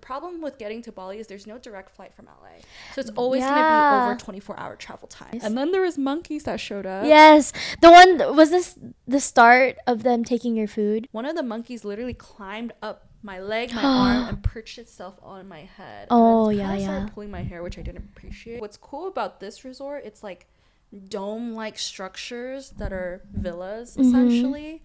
problem with getting to Bali is there's no direct flight from LA. So it's always going to be over 24-hour travel time. And then there was monkeys that showed up. Yes. The one, was this the start of them taking your food? One of the monkeys literally climbed up my leg, my arm, and perched itself on my head. Oh, and yeah. started pulling my hair, which I didn't appreciate. What's cool about this resort, it's like dome-like structures that are villas, essentially,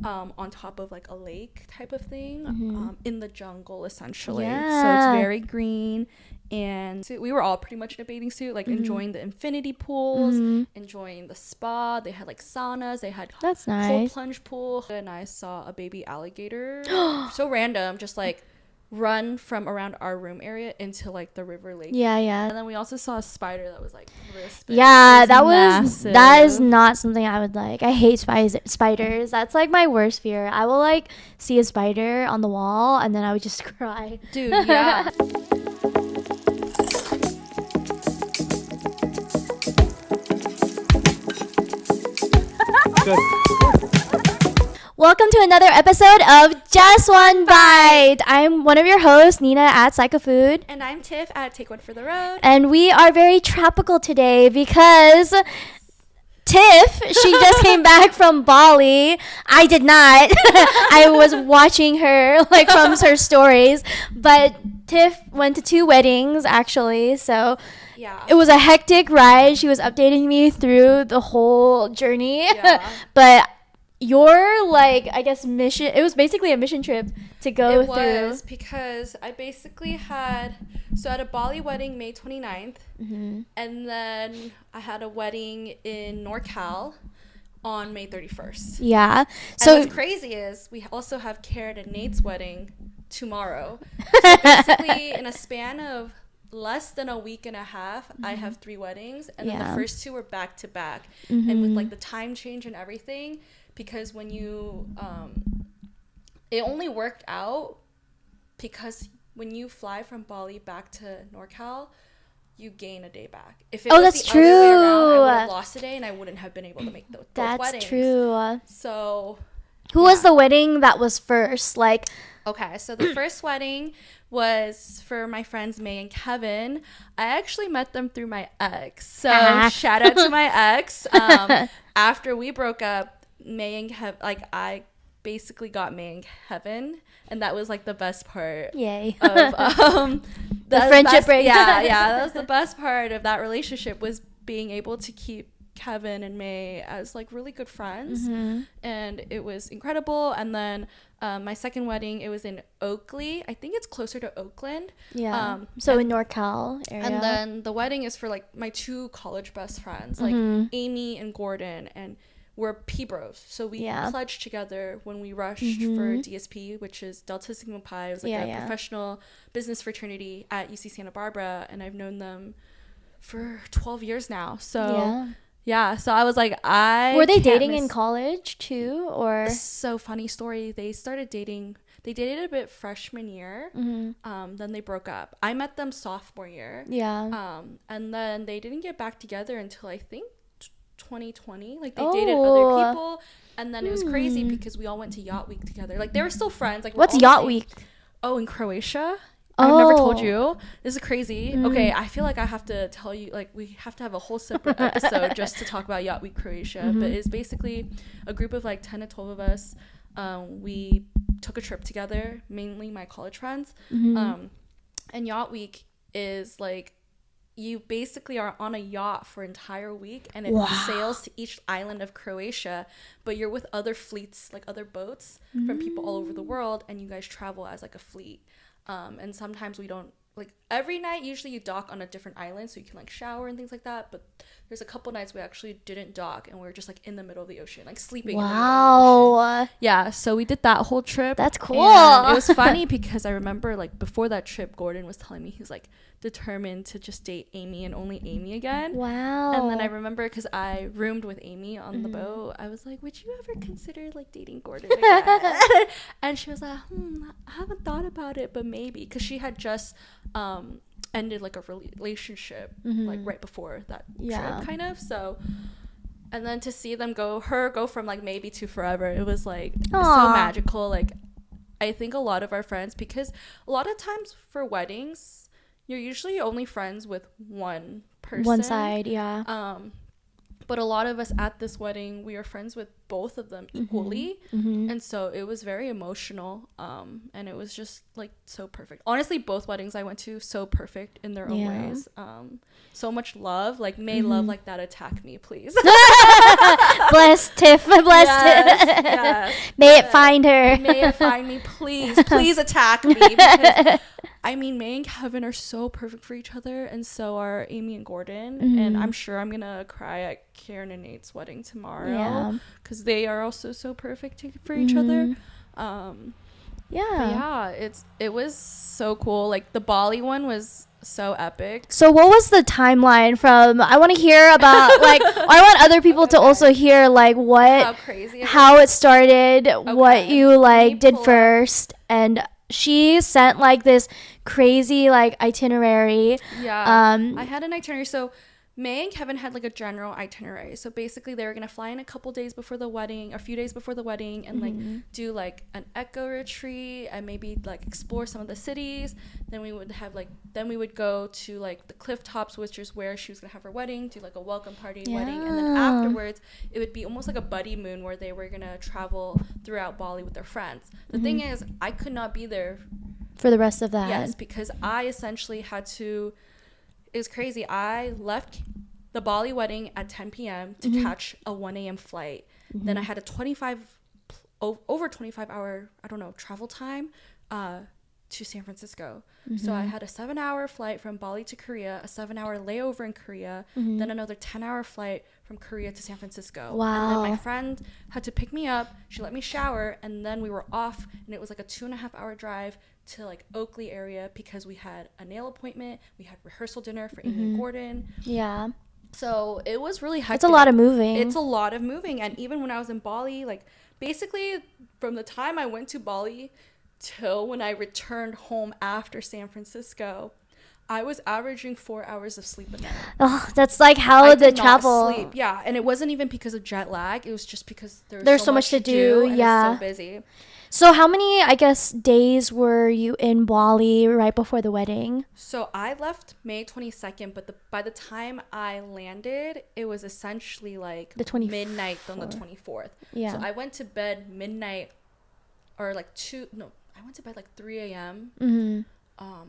on top of like a lake type of thing, in the jungle, essentially. Yeah. So it's very green. And so we were all pretty much in a bathing suit, like enjoying the infinity pools, enjoying the spa. They had like saunas, they had That's nice. cold plunge pool. And I saw a baby alligator, so random, just like run from around our room area into like the river lake. Yeah. And then we also saw a spider that was like wrist big. Yeah, Massive. that is not something I would like. I hate spiders. That's like my worst fear. I will like see a spider on the wall and then I would just cry. Dude, yeah. Welcome to another episode of Just One Bite. I'm one of your hosts, Nina at Psychofood. And I'm Tiff at Take One for the Road. And we are very tropical today because Tiff, she just came back from Bali. I did not. I was watching her like from her stories. But Tiff went to 2 weddings actually. So yeah, it was a hectic ride. She was updating me through the whole journey. Yeah. But your like, I guess, mission, it was basically a mission trip to go through. It was because I basically had, so I had a Bali wedding May 29th, and then I had a wedding in NORCAL on May 31st. Yeah. So what's crazy is we also have Karen and Nate's wedding tomorrow. So basically in a span of less than a week and a half, I have 3 weddings, and then the first 2 were back to back. And with like the time change and everything, because when you it only worked out because when you fly from Bali back to NorCal, you gain a day back. If it was that's the true. other way around, I would have lost a day and I wouldn't have been able to make both weddings. That's true. So who was the wedding that was first? Like, okay, so the first wedding was for my friends May and Kevin. I actually met them through my ex. So shout out to my ex. After we broke up, May and Kevin, like I basically got May and Kevin, and that was like the best part. Yay. Of the friendship break. Yeah, that was the best part of that relationship, was being able to keep Kevin and May as like really good friends, and it was incredible. And then my second wedding, it was in Oakley. I think it's closer to Oakland. Yeah. So in NorCal area. And then the wedding is for like my 2 college best friends, like Amy and Gordon, and we're P-bros. So we pledged together when we rushed for DSP, which is Delta Sigma Pi. It was like a professional business fraternity at UC Santa Barbara, and I've known them for 12 years now. So yeah, so I was like, were they dating in college too, or? So funny story. They started dating. They dated a bit freshman year. Then they broke up. I met them sophomore year. Yeah. And then they didn't get back together until I think 2020. Like they dated other people, and then it was crazy because we all went to Yacht Week together. Like they were still friends. Like what's Yacht Week? Oh, in Croatia. I've never told you. This is crazy. Okay, I feel like I have to tell you, like we have to have a whole separate episode just to talk about Yacht Week Croatia. But it's basically a group of like 10 to 12 of us. We took a trip together, mainly my college friends. And Yacht Week is like, you basically are on a yacht for an entire week, and it sails to each island of Croatia, but you're with other fleets, like other boats from people all over the world, and you guys travel as like a fleet. And sometimes we don't, like every night usually you dock on a different island so you can like shower and things like that, but there's a couple nights we actually didn't dock and we were just like in the middle of the ocean, like sleeping in the middle of the ocean. Yeah, so we did that whole trip. That's cool. And it was funny because I remember like before that trip, Gordon was telling me he was like determined to just date Amy and only Amy again. Wow. And then I remember because I roomed with Amy on the boat, I was like, would you ever consider like dating Gordon again? And she was like, I haven't thought about it, but maybe, because she had just ended like a relationship like right before that trip kind of. So, and then to see them go from like maybe to forever, it was like so magical. Like I think a lot of our friends, because a lot of times for weddings, you're usually only friends with one person. One side, yeah. But a lot of us at this wedding, we are friends with both of them equally. And so it was very emotional. And it was just like so perfect. Honestly, both weddings I went to, so perfect in their own ways. So much love. Like, may love like that attack me, please. Bless Tiff. Bless Tiff. Yes. May it find her. May it find me, please. Please attack me. Because, I mean, May and Kevin are so perfect for each other. And so are Amy and Gordon. And I'm sure I'm going to cry at Karen and Nate's wedding tomorrow. Yeah. Because they are also so perfect for each other. Yeah. It was so cool. Like, the Bali one was so epic. So what was the timeline from, I want to hear about, like, I want other people to also hear, like, how it started, what you, like, did first. And she sent, like, this crazy, like, itinerary. I had an itinerary. So May and Kevin had like a general itinerary. So basically they were going to fly in a couple days before the wedding, a few days before the wedding, and like do like an eco retreat and maybe like explore some of the cities. Then we would go to like the cliff tops, which is where she was going to have her wedding, do like a welcome party wedding. And then afterwards it would be almost like a buddy moon where they were going to travel throughout Bali with their friends. The thing is, I could not be there for the rest of that. Yes, because I essentially had to, it was crazy. I left the Bali wedding at 10 p.m. to catch a 1 a.m. flight. Then I had a over 25 hour, travel time to San Francisco. So I had a 7-hour flight from Bali to Korea, a 7-hour layover in Korea, then another 10-hour flight from Korea to San Francisco. Wow. And then my friend had to pick me up. She let me shower, and then we were off, and it was like a 2.5-hour drive to like Oakley area because we had a nail appointment. We had rehearsal dinner for Amy and Gordon. Yeah. So it was really hectic. It's a lot of moving. It's a lot of moving. And even when I was in Bali, like basically from the time I went to Bali till when I returned home after San Francisco, I was averaging 4 hours of sleep a night. Oh, that's like how the travel. Sleep. Yeah, and it wasn't even because of jet lag. It was just because there's so much to do. And yeah, it's so busy. So how many, I guess, days were you in Bali right before the wedding? So I left May 22nd, but by the time I landed, it was essentially like the midnight on the 24th. Yeah. So I went to bed midnight or like I went to bed like 3 a.m.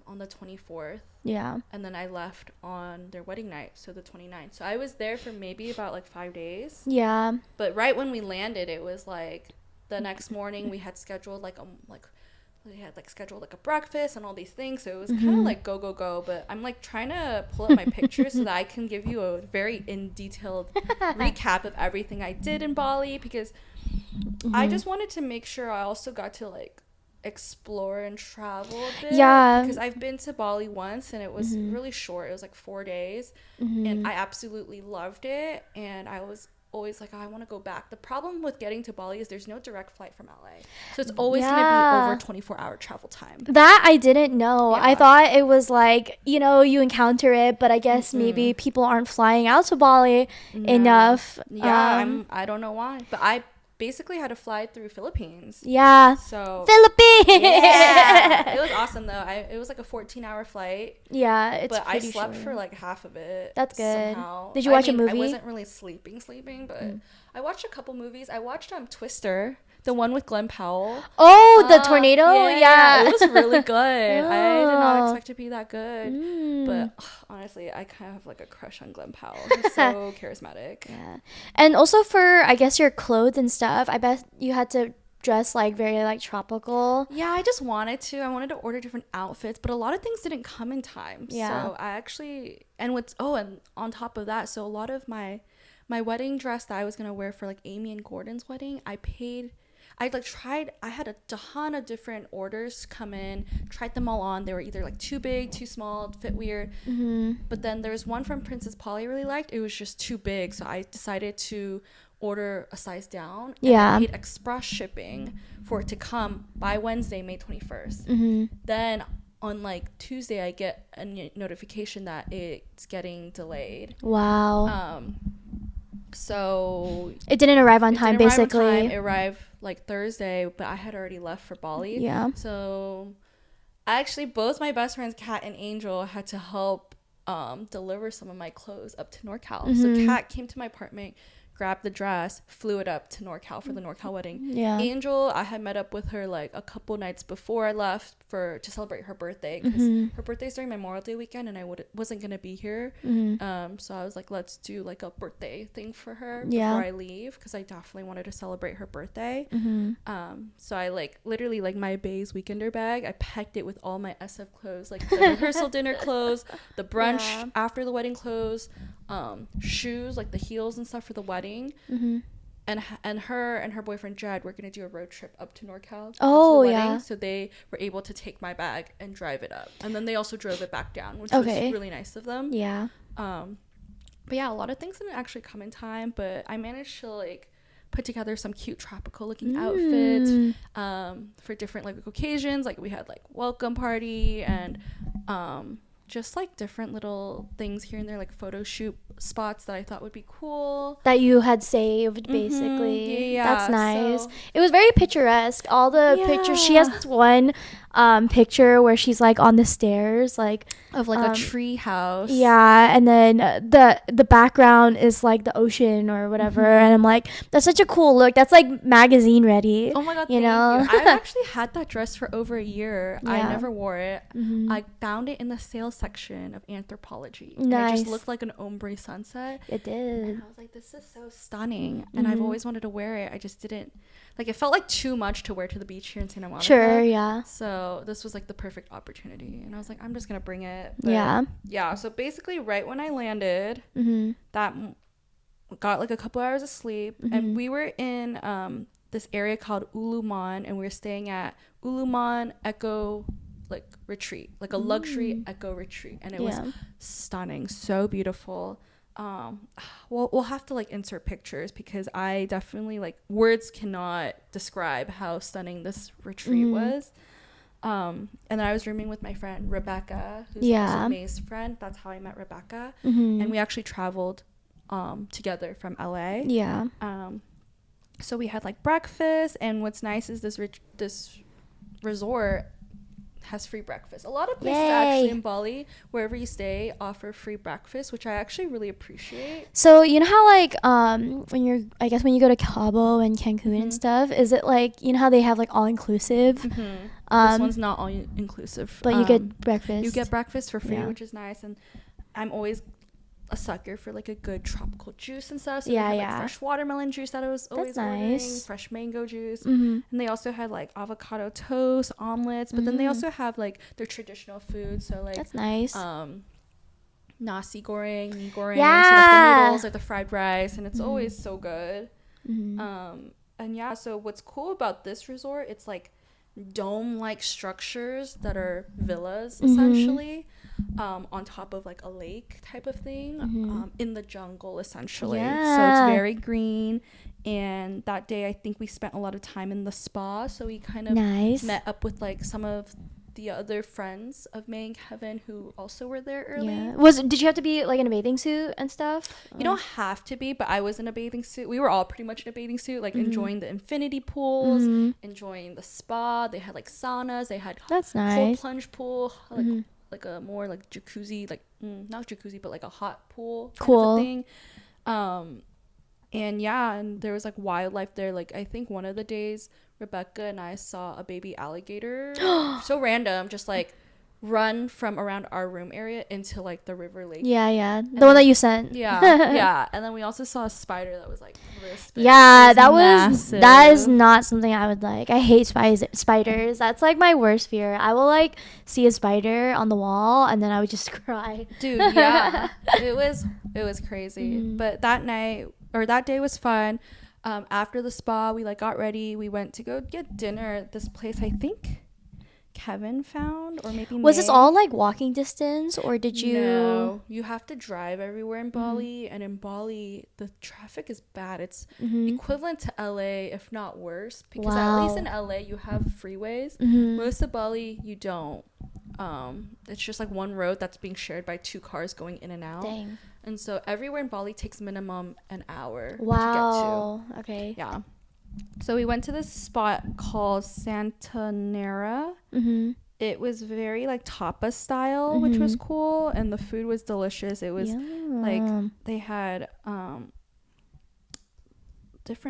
On the 24th. Yeah. And then I left on their wedding night, so the 29th. So I was there for maybe about like 5 days. Yeah. But right when we landed, it was like the next morning we had scheduled scheduled a breakfast and all these things. So it was kind of like go. But I'm like trying to pull up my pictures so that I can give you a very detailed recap of everything I did in Bali, because I just wanted to make sure I also got to like explore and travel a bit. Yeah. Because I've been to Bali once and it was really short. It was like 4 days. And I absolutely loved it. And I was always like, I want to go back. The problem with getting to Bali is there's no direct flight from LA. So it's always going to be over 24-hour travel time. That I didn't know. Yeah. I thought it was like, you encounter it, but I guess maybe people aren't flying out to Bali enough. Yeah, I don't know why. But I basically had to fly through Philippines. Yeah. So Philippines. Yeah. It was awesome though. It was like a 14-hour flight. Yeah, but I slept for like half of it. That's good. Somehow. Did you watch a movie? I wasn't really sleeping, but I watched a couple movies. I watched Twister, the one with Glenn Powell. Oh, the tornado? Yeah. It was really good. I did not expect it to be that good. But honestly, I kind of have like a crush on Glenn Powell. He's so charismatic. Yeah. And also for, I guess, your clothes and stuff, I bet you had to dress like very like tropical. Yeah, I just wanted to. I wanted to order different outfits, but a lot of things didn't come in time. Yeah. So I actually, and on top of that, so a lot of my wedding dress that I was going to wear for like Amy and Gordon's wedding, I had a ton of different orders come in, tried them all on. They were either like too big, too small, fit weird. But then there's one from Princess Polly I really liked. It was just too big. So I decided to order a size down. And I paid express shipping for it to come by Wednesday, May 21st. Then on like Tuesday, I get a notification that it's getting delayed. Wow. So it didn't arrive on time, basically. It arrived like Thursday, but I had already left for Bali. Yeah. So actually, both my best friends, Kat and Angel, had to help deliver some of my clothes up to NorCal. So Kat came to my apartment, grabbed the dress, flew it up to NorCal for the NorCal wedding. Yeah. Angel, I had met up with her like a couple nights before I left to celebrate her birthday, because her birthday's during Memorial Day weekend and I wasn't gonna be here. So I was like, let's do like a birthday thing for her before I leave, because I definitely wanted to celebrate her birthday. So I like literally like my Bays weekender bag, I packed it with all my SF clothes, like the rehearsal dinner clothes, the brunch after the wedding clothes, shoes, like the heels and stuff for the wedding. And her and her boyfriend Jed were gonna do a road trip up to NorCal. Oh, to the yeah. wedding, so they were able to take my bag and drive it up, and then they also drove it back down, which was really nice of them. Yeah. But yeah, a lot of things didn't actually come in time, but I managed to like put together some cute tropical looking outfits for different like occasions. Like we had like welcome party and just like different little things here and there, like photo shoot spots that I thought would be cool that you had saved, basically. Yeah, that's nice. so it was very picturesque. All the pictures, she has this one picture where she's like on the stairs, like of like a tree house. Yeah, and then the background is like the ocean or whatever, and I'm like, that's such a cool look. That's like magazine ready. Oh my god, you know. I've actually had that dress for over a year. Yeah. I never wore it. I found it in the sales section of Anthropology. Nice. And it just looked like an ombre sunset. It did. And I was like, this is so stunning. And I've always wanted to wear it. I just didn't. Like, it felt like too much to wear to the beach here in Santa Monica. Sure, yeah. So this was like the perfect opportunity. And I was like, I'm just going to bring it. But yeah. So basically, right when I landed, that got like a couple hours of sleep. And we were in this area called Uluman. And we were staying at Uluman Eco like retreat, like a luxury eco retreat. And it was stunning. So beautiful. We'll have to like insert pictures, because I definitely like words cannot describe how stunning this retreat was. And then I was rooming with my friend Rebecca, who's also May's friend. That's how I met Rebecca. And we actually traveled together from LA. So we had like breakfast, and what's nice is this resort has free breakfast. A lot of places actually in Bali, wherever you stay, offer free breakfast, which I actually really appreciate. So you know how like when you go to Cabo and Cancun and stuff, is it like, you know how they have like all inclusive? This one's not all inclusive, but you get breakfast. You get breakfast for free, which is nice. And I'm always a sucker for like a good tropical juice and stuff. So they had, like, fresh watermelon juice that I was always ordering, fresh mango juice, and they also had like avocado toast, omelets, but then they also have like their traditional food. So like that's nice. Nasi goreng, mee goreng, so like the noodles, like the fried rice, and it's always so good. And yeah, so what's cool about this resort, it's like dome-like structures that are villas essentially, on top of like a lake type of thing, in the jungle essentially. So it's very green. And that day I think we spent a lot of time in the spa, so we kind of met up with like some of the other friends of May and Kevin who also were there early. Did you have to be like in a bathing suit and stuff? You don't have to be, but I was in a bathing suit. We were all pretty much in a bathing suit, like enjoying the infinity pools, enjoying the spa. They had like saunas, they had whole plunge pool, like a more like jacuzzi, like not jacuzzi, but like a hot pool kind of a thing. And yeah, and there was like wildlife there. Like I think one of the days Rebecca and I saw a baby alligator, so random, just like run from around our room area into like the river lake. The one that you sent. Yeah. And then we also saw a spider that was like this big. That is not something I would like. I hate spiders. That's like my worst fear. I will like see a spider on the wall and then I would just cry. Dude, yeah. it was crazy. But that day was fun. After the spa, we like got ready. We went to go get dinner at this place I think Kevin found, or maybe was this all like walking distance, or did you? No, you have to drive everywhere in Bali, and in Bali the traffic is bad. It's equivalent to LA, if not worse, because at least in LA you have freeways. Most of Bali you don't. it's just like one road that's being shared by 2 cars going in and out. Dang. And so everywhere in Bali takes minimum an hour Wow. to get to. Okay. Yeah. So we went to this spot called Santanera. Mm-hmm. It was very like tapas style, which was cool, and the food was delicious. It was like they had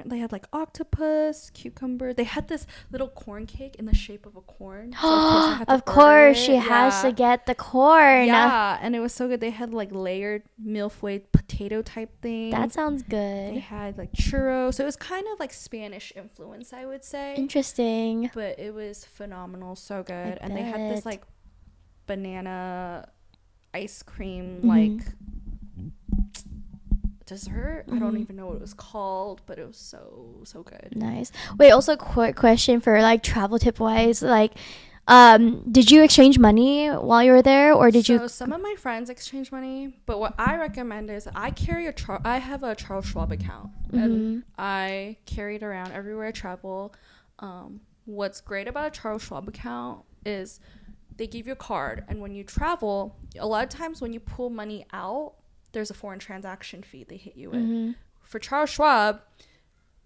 they had like octopus, cucumber. They had this little corn cake in the shape of a corn. So of course, I had to of course she it. has to get the corn. Yeah, and it was so good. They had like layered milfoil potato type thing. That sounds good. They had like churros. So it was kind of like Spanish influence, I would say. Interesting. But it was phenomenal, so good. And they had this like banana ice cream like dessert. I don't even know what it was called, but it was so good. Nice. Wait, also quick question for like travel tip wise, like did you exchange money while you were there, or did you? Some of my friends exchange money, but what I recommend is I have a Charles Schwab account, and I carry it around everywhere I travel. What's great about a Charles Schwab account is they give you a card, and when you travel, a lot of times when you pull money out, there's a foreign transaction fee they hit you with. For Charles Schwab,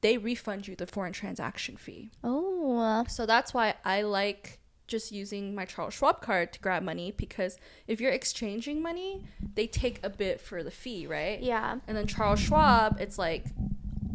they refund you the foreign transaction fee. Oh. So that's why I like just using my Charles Schwab card to grab money, because if you're exchanging money, they take a bit for the fee, right? Yeah. And then Charles Schwab, it's like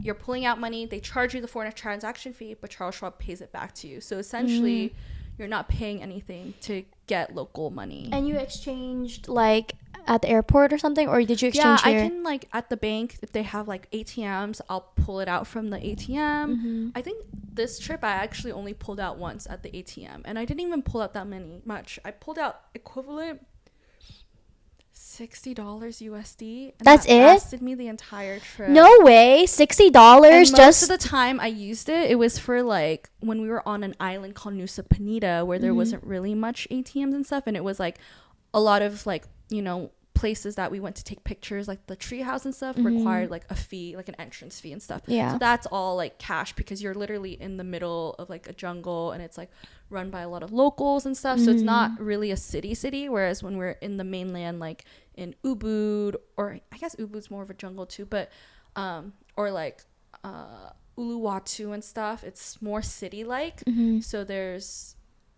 you're pulling out money, they charge you the foreign transaction fee, but Charles Schwab pays it back to you. So essentially, you're not paying anything to get local money. And you exchanged like at the airport or something, or did you exchange here? I can like at the bank, if they have like ATMs, I'll pull it out from the ATM. I think this trip I actually only pulled out once at the ATM, and I didn't even pull out that much. I pulled out equivalent $60 USD. And that's that it? lasted me the entire trip. No way. $60 and just. Most of the time I used it, it was for like when we were on an island called Nusa Penida, where there wasn't really much ATMs and stuff, and it was like a lot of like, you know, places that we went to take pictures, like the treehouse and stuff, required like a fee, like an entrance fee and stuff. Yeah. So that's all like cash, because you're literally in the middle of like a jungle, and it's like run by a lot of locals and stuff. So it's not really a city. Whereas when we're in the mainland, like in Ubud, or I guess Ubud's more of a jungle too, but or like Uluwatu and stuff, it's more city-like. So there's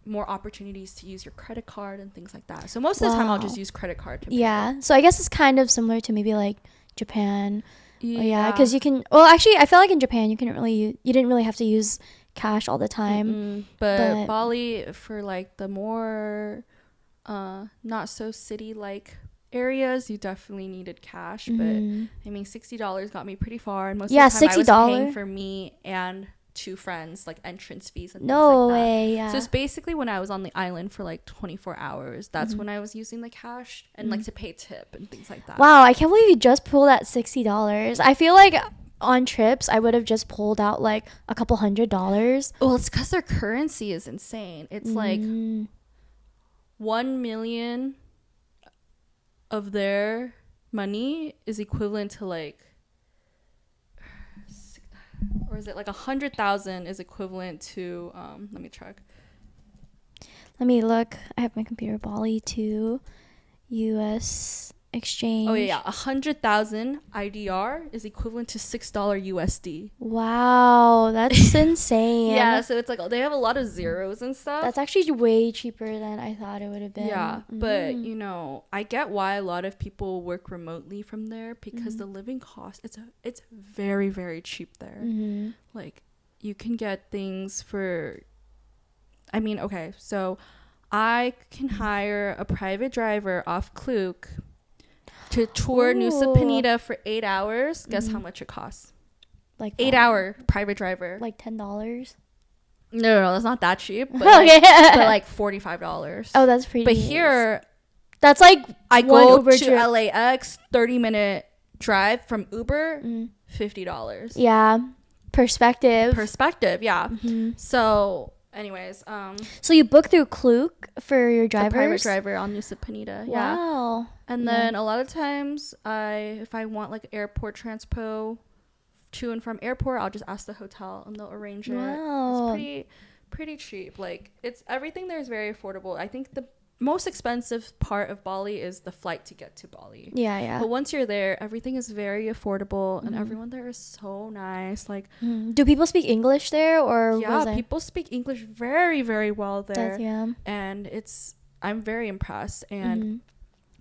more opportunities to use your credit card and things like that. So most of the time I'll just use credit card to pay. Yeah. So I guess it's kind of similar to maybe like Japan. Yeah. Because you can. Well, actually, I feel like in Japan you didn't really have to use cash all the time. But Bali, for like the more not so city-like areas, you definitely needed cash. But I mean, $60 got me pretty far, and most of the time I was paying for me and 2 friends like entrance fees and things like that. No way. Yeah. So it's basically when I was on the island for like 24 hours, that's when I was using the cash and like to pay tip and things like that. Wow, I can't believe you just pulled out $60. I feel like on trips I would have just pulled out like a couple $100. Well, it's because their currency is insane. It's like 1 million of their money is equivalent to like, or is it like 100,000 is equivalent to let me check. Let me look. I have my computer. Bali to US exchange. Oh yeah, 100,000 IDR is equivalent to $6 USD. Wow, that's insane. Yeah, so it's like they have a lot of zeros and stuff. That's actually way cheaper than I thought it would have been. Yeah, but you know, I get why a lot of people work remotely from there, because the living cost, it's very, very cheap there. Like you can get things for, I mean, okay, so I can hire a private driver off Klook to tour Nusa Penida for 8 hours. Guess how much it costs? Like 8-hour private driver. Like $10. No, that's not that cheap. But Okay. but like $45. Oh, that's pretty. But here, that's like I one go Uber to trip. LAX, 30-minute drive from Uber, $50. Yeah, perspective. Yeah. So, anyways, So you book through Klook for your drivers? a private driver on Nusa Penida. Yeah. Wow. And then a lot of times, if I want like airport transpo to and from airport, I'll just ask the hotel and they'll arrange it. Wow. It's pretty cheap. Like everything there is very affordable. I think the most expensive part of Bali is the flight to get to Bali. Yeah. But once you're there, everything is very affordable, and everyone there is so nice. Like, do people speak English there, or yeah, people speak English very, very well there. Yeah. And I'm very impressed, and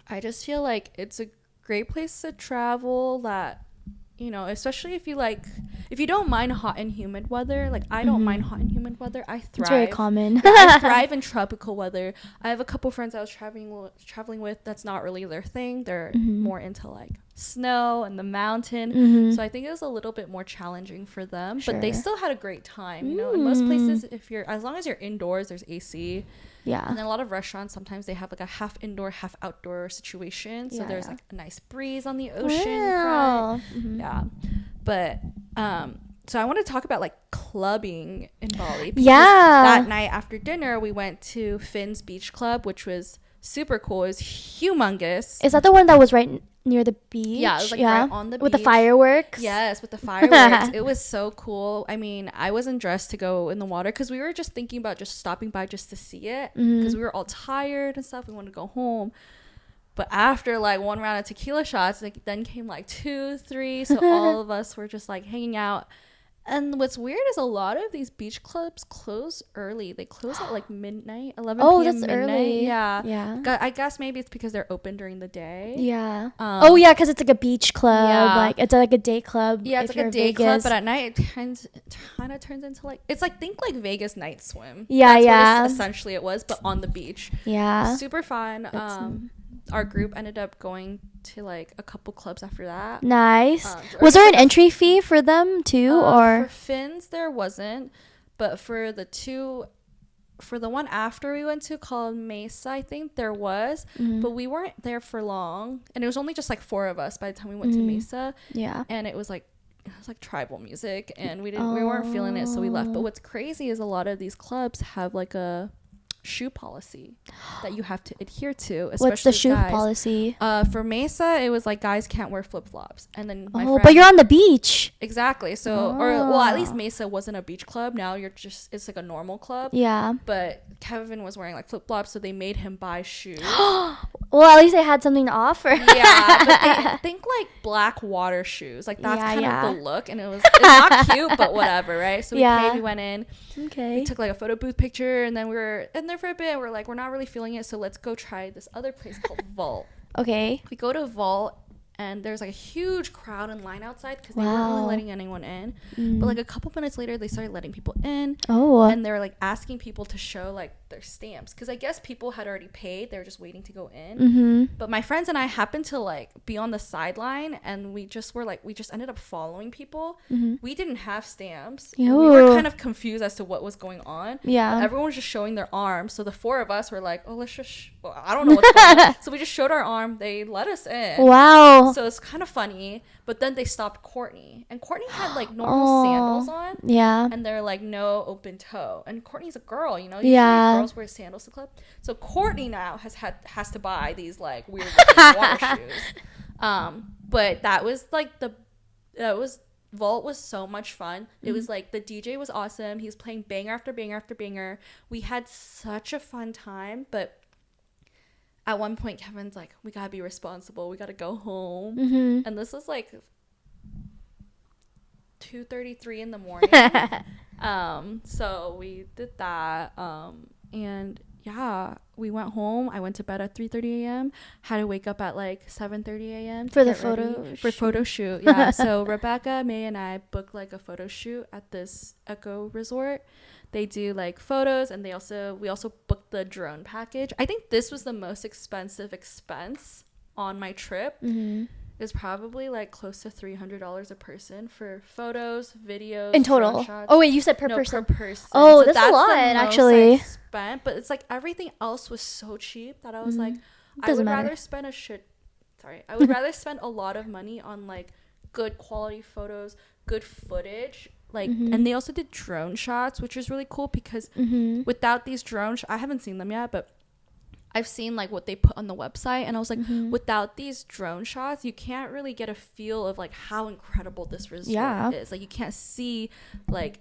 I just feel like it's a great place to travel. That, you know, especially if you don't mind hot and humid weather. Like, I don't mind hot and humid weather. I thrive. It's very common. I thrive in tropical weather. I have a couple friends I was traveling with. That's not really their thing. They're more into like snow and the mountain. So I think it was a little bit more challenging for them. But they still had a great time. You know, in most places, as long as you're indoors, there's AC. Yeah. And then a lot of restaurants, sometimes they have like a half indoor, half outdoor situation. So there's like a nice breeze on the ocean. Wow. Yeah. But so I want to talk about like clubbing in Bali. That night after dinner, we went to Finn's Beach Club, which was super cool. It was humongous. Is that the one that was right near the beach? Yeah, it was like right on the beach. With the fireworks? Yes, with the fireworks. It was so cool. I mean, I wasn't dressed to go in the water because we were just thinking about just stopping by just to see it, because we were all tired and stuff. We wanted to go home. But after like one round of tequila shots, like then came like 2, 3. So all of us were just like hanging out. And what's weird is a lot of these beach clubs close early. They close at like midnight, 11 p.m. that's midnight. early. Yeah. I guess maybe it's because they're open during the day. Yeah. Because it's like a beach club. Yeah. Like it's like a day club. Yeah, it's like a day club, but at night it kind of turns into like, it's like, think like Vegas night swim. Yeah, That's what essentially it was, but on the beach. Yeah. Super fun. Our group ended up going to like a couple clubs after that. Nice. Was there an entry fee for them too, or for Finn's there wasn't, but for the one after we went to called Mesa, I think there was, but we weren't there for long, and it was only just like 4 of us by the time we went to Mesa. Yeah. And it was like tribal music, and we weren't feeling it, so we left. But what's crazy is a lot of these clubs have like a shoe policy that you have to adhere to, especially what's the shoe guys. policy? For Mesa, it was like guys can't wear flip-flops, and then but you're on the beach. Exactly. So at least Mesa wasn't a beach club. Now it's like a normal club. Yeah. But Kevin was wearing like flip-flops, so they made him buy shoes. Well, at least they had something to offer. Yeah, but they think like black water shoes, like that's kind of the look, and it's not cute, but whatever, right? So we paid, we went in, we took like a photo booth picture, and then we were in there for a bit, and we're like, we're not really feeling it, so let's go try this other place called Vault. Okay. We go to Vault, and there's like a huge crowd in line outside because they weren't really letting anyone in. But like a couple minutes later, they started letting people in. And they were like asking people to show like their stamps, because I guess people had already paid. They were just waiting to go in. But my friends and I happened to like be on the sideline, and we just ended up following people. We didn't have stamps. We were kind of confused as to what was going on. Yeah. But everyone was just showing their arms. So the 4 of us were like, oh, let's just I don't know what's going on. So we just showed our arm. They let us in. Wow. So it's kind of funny. But then they stopped Courtney, and Courtney had like normal sandals on. Yeah. And they're like no open toe. And Courtney's a girl, you know. Usually girls wear sandals to club. So Courtney now has to buy these like weird water shoes. But that was like Vault was so much fun. It was like the DJ was awesome. He was playing banger after banger after banger. We had such a fun time, but at one point Kevin's like, we gotta be responsible, we gotta go home. And this was like 2:33 in the morning. So we did that, and we went home. I went to bed at 3:30 a.m. had to wake up at like 7:30 a.m. for the photo shoot. Yeah. So Rebecca, May, and I booked like a photo shoot at this eco resort. They do like photos, and we also booked the drone package. I think this was the most expensive expense on my trip. Is probably like close to $300 a person for photos, videos, in total. Shots. Oh wait, you said per person. Per person. Oh, so that's a lot actually. I spent, but it's like everything else was so cheap that I was like, I would rather spend a lot of money on like good quality photos, good footage. Like, and they also did drone shots, which is really cool because without these drones, I haven't seen them yet, but I've seen like what they put on the website, and I was like, without these drone shots, you can't really get a feel of like how incredible this resort is. Like, you can't see like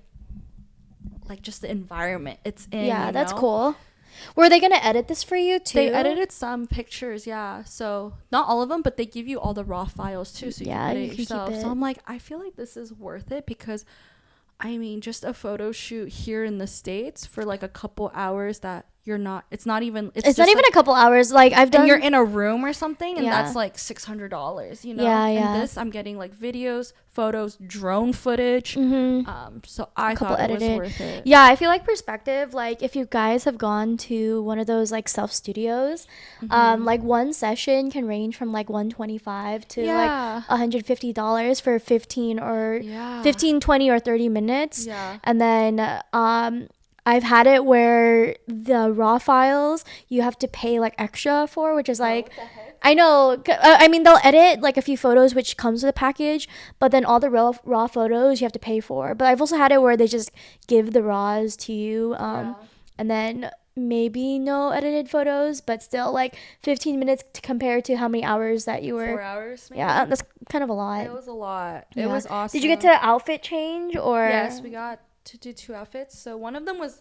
just the environment it's in. Yeah, that's cool. Were they gonna edit this for you too? They edited some pictures, yeah. So not all of them, but they give you all the raw files too, so you can edit it yourself. So I'm like, I feel like this is worth it because, I mean, just a photo shoot here in the States for like a couple hours that you're not. It's not even. It's not even like a couple hours. Like I've done. And you're in a room or something, and that's like $600. You know. Yeah, And this, I'm getting like videos, photos, drone footage. So I thought it was worth it. Yeah, I feel like perspective. Like if you guys have gone to one of those like self studios, like one session can range from like $125 to like $150 for 15 or 15, 20 or 30 minutes. Yeah. And then I've had it where the raw files you have to pay like extra for, which is like, I know. I mean, they'll edit like a few photos, which comes with a package, but then all the raw photos you have to pay for. But I've also had it where they just give the raws to you, and then maybe no edited photos, but still like 15 minutes to compare to how many hours that you were. 4 hours. Maybe? Yeah, that's kind of a lot. It was a lot. It was awesome. Did you get to outfit change or? Yes, we got to do 2 outfits. So one of them was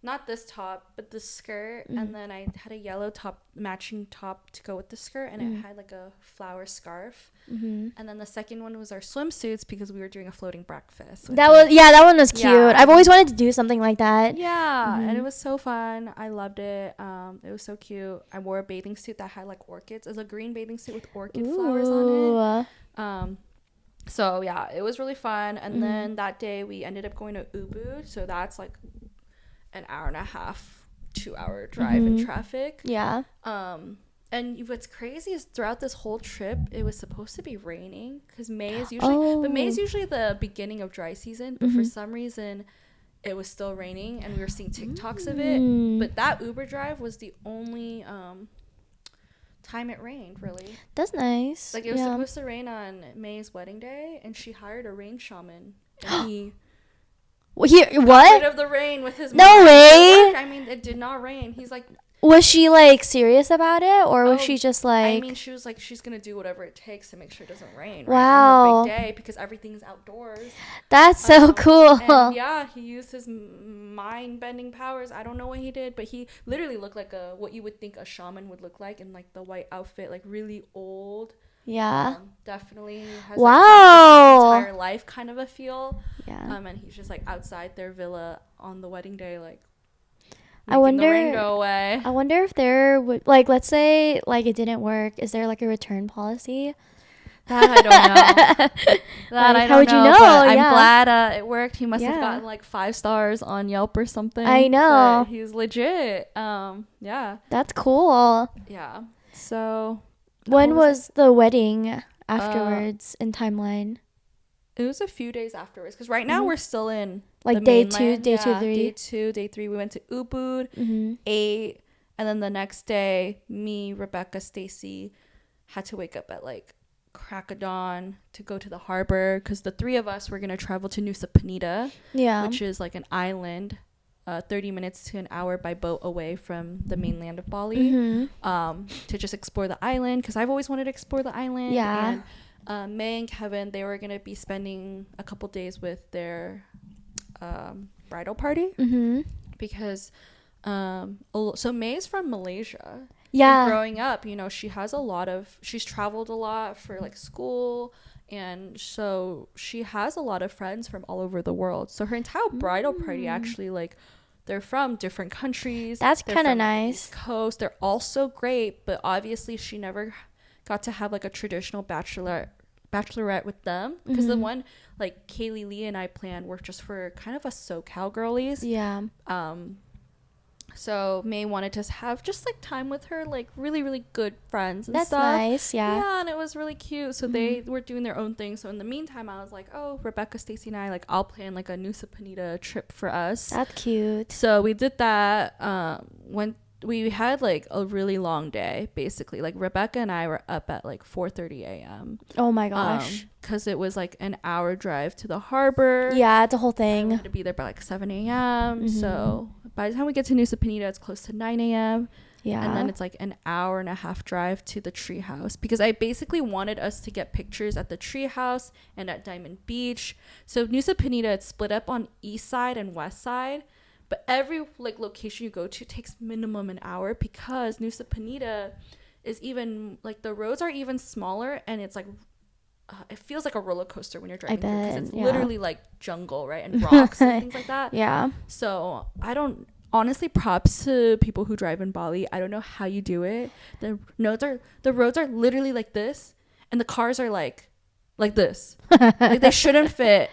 not this top, but the skirt, and then I had a yellow top, matching top to go with the skirt, and it had like a flower scarf. And then the second one was our swimsuits because we were doing a floating breakfast. That one was cute. I've always wanted to do something like that. Yeah, and it was so fun. I loved it. It was so cute. I wore a bathing suit that had like orchids. It was a green bathing suit with orchid flowers on it. So yeah, it was really fun. And then that day we ended up going to Ubud, so that's like an hour and a half, 2 hour drive in traffic. Yeah. And what's crazy is throughout this whole trip, it was supposed to be raining because May is usually the beginning of dry season, but for some reason it was still raining, and we were seeing TikToks of it. But that Uber drive was the only time it rained, really. That's nice. Like it was supposed to rain on May's wedding day, and she hired a rain shaman, and he what? got rid of the rain with his no way. I mean, it did not rain. He's like, was she like serious about it, or was she just like? I mean, she was like, she's gonna do whatever it takes to make sure it doesn't rain. Wow. Right? On her big day, because everything is outdoors. That's so cool. And yeah, he used his mind-bending powers. I don't know what he did, but he literally looked like what you would think a shaman would look like in like the white outfit, like really old. Yeah. Definitely has wow. like, his entire life kind of a feel. Yeah. And he's just like outside their villa on the wedding day, like I wonder. The rain go away. I wonder if there would, like, let's say like it didn't work. Is there like a return policy? That I don't know. How would you know? I'm glad it worked. He must have gotten like 5 stars on Yelp or something. I know. He was legit. Yeah. That's cool. Yeah. So. When was the wedding afterwards in timeline? It was a few days afterwards, because right now we're still in like day 2, day 2, 3. Day 2, day 3. We went to Ubud, ate, and then the next day, me, Rebecca, Stacy had to wake up at like crack of dawn to go to the harbor, because the 3 of us were gonna travel to Nusa Penida, which is like an island. 30 minutes to an hour by boat away from the mainland of Bali, to just explore the island, because I've always wanted to explore the island. And May and Kevin, they were going to be spending a couple days with their bridal party, because so May's from Malaysia. And growing up, you know, she's traveled a lot for like school, and so she has a lot of friends from all over the world. So her entire bridal party actually, like, they're from different countries. That's kind of nice. East Coast. They're all so great, but obviously she never got to have like a traditional bachelorette with them, because the one like Kaylee Lee and I planned were just for kind of a SoCal girlies. Yeah. So May wanted to have just like time with her, like really, really good friends and That's stuff. Nice, yeah. Yeah, and it was really cute. So they were doing their own thing. So in the meantime, I was like, oh, Rebecca, Stacy, and I, like, I'll plan like a Nusa Penida trip for us. That's cute. So we did that. When we had like a really long day, basically. Like Rebecca and I were up at like 4:30 a.m. Oh my gosh. Because it was like an hour drive to the harbor. Yeah, it's a whole thing. We had to be there by like 7 a.m. So by the time we get to Nusa Penida, it's close to 9 a.m. Yeah. And then it's like an hour and a half drive to the tree house, because I basically wanted us to get pictures at the tree house and at Diamond Beach. So Nusa Penida, it's split up on east side and west side, But every like location you go to takes minimum an hour, because Nusa Penida is even like the roads are even smaller, and it's like it feels like a roller coaster when you're driving through, because it's literally like jungle, right, and rocks and things like that. Yeah. So I don't, honestly, props to people who drive in Bali. I don't know how you do it. The roads are literally like this, and the cars are like this. Like they shouldn't fit,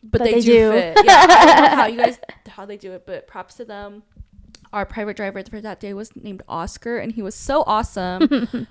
but they do fit. Yeah, I don't know how they do it, but props to them. Our private driver for that day was named Oscar, and he was so awesome.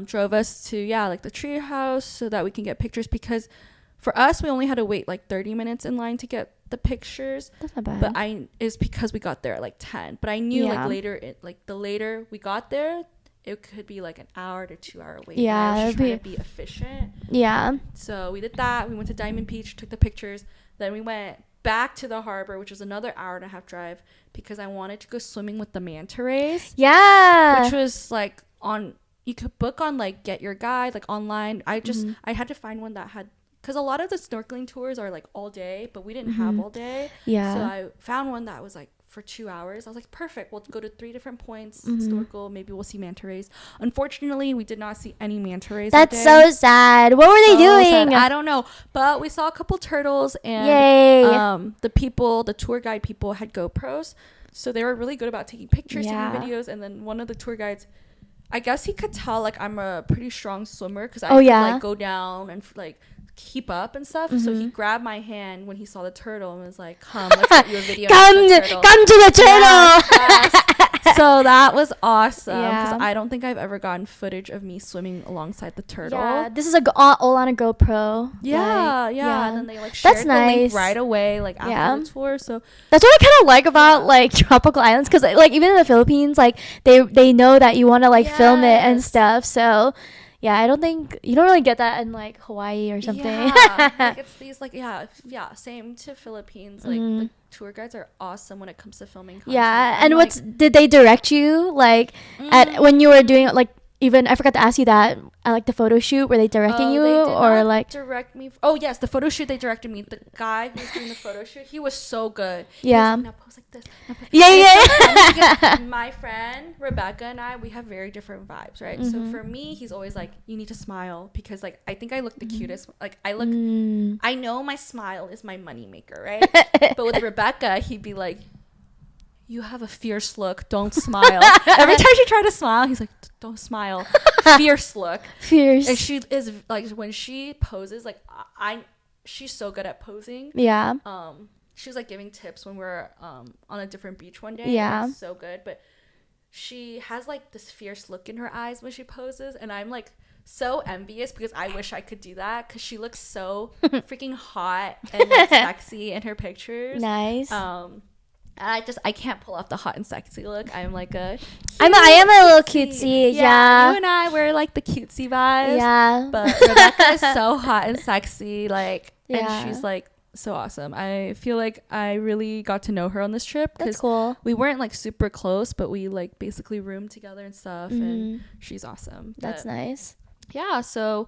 Drove us to like the tree house so that we can get pictures, because for us we only had to wait like 30 minutes in line to get the pictures. That's not bad. But it's because we got there at like 10. But I knew the later we got there, it could be like an hour to 2 hour wait. Yeah, I was just trying to be efficient. Yeah. So we did that. We went to Diamond Beach, took the pictures. Then we went back to the harbor, which was another hour and a half drive, because I wanted to go swimming with the manta rays. Yeah. Which was like you could book on like Get Your Guide, like online. I had to find one that had, because a lot of the snorkeling tours are like all day, but we didn't have all day. Yeah. So I found one that was like for 2 hours. I was like, perfect. We'll go to 3 different points, snorkel. Maybe we'll see manta rays. Unfortunately, we did not see any manta rays. That's so sad. What were they doing? Sad. I don't know. But we saw a couple turtles, and the tour guide people had GoPros. So they were really good about taking pictures, taking videos. And then one of the tour guides, I guess he could tell like I'm a pretty strong swimmer, because I could like go down and like keep up and stuff. So he grabbed my hand when he saw the turtle and was like, come, let's get you a video. come to the turtle. Yes. So that was awesome, because I don't think I've ever gotten footage of me swimming alongside the turtle. Yeah, this is all on a GoPro. Yeah. And then they like shared the link right away, like after the tour. So that's what I kind of like about like tropical islands, because like even in the Philippines, like they know that you want to like film it and stuff. So yeah, I don't think you don't really get that in like Hawaii or something. Yeah, like it's these like same to Philippines. Like the tour guides are awesome when it comes to filming content. Yeah, and did they direct you like at when you were doing like, even I forgot to ask you that, at like the photo shoot, were they directing you, they did or not like direct me? Oh yes, the photo shoot, they directed me. The guy who was doing the photo shoot, he was so good. Yeah. Now pose like this. Yeah. My friend Rebecca and I, we have very different vibes, right? So for me, he's always like, you need to smile, because like I think I look the cutest. Like I know my smile is my money maker, right? But with Rebecca, he'd be like, you have a fierce look, don't smile. Every time she tried to smile, he's like, don't smile. Fierce look. Fierce. And she is like, when she poses, like she's so good at posing. Yeah. She was like giving tips when we were on a different beach one day. Yeah. So good. But she has like this fierce look in her eyes when she poses, and I'm like so envious, because I wish I could do that, because she looks so freaking hot and like sexy in her pictures. Nice. I can't pull off the hot and sexy look. I'm like I am a little cutesy. Yeah. You and I, we're like the cutesy vibes. Yeah. But Rebecca is so hot and sexy, like, and she's like so awesome. I feel like I really got to know her on this trip. That's cool. We weren't like super close, but we like basically roomed together and stuff, and she's awesome. That's nice. Yeah. So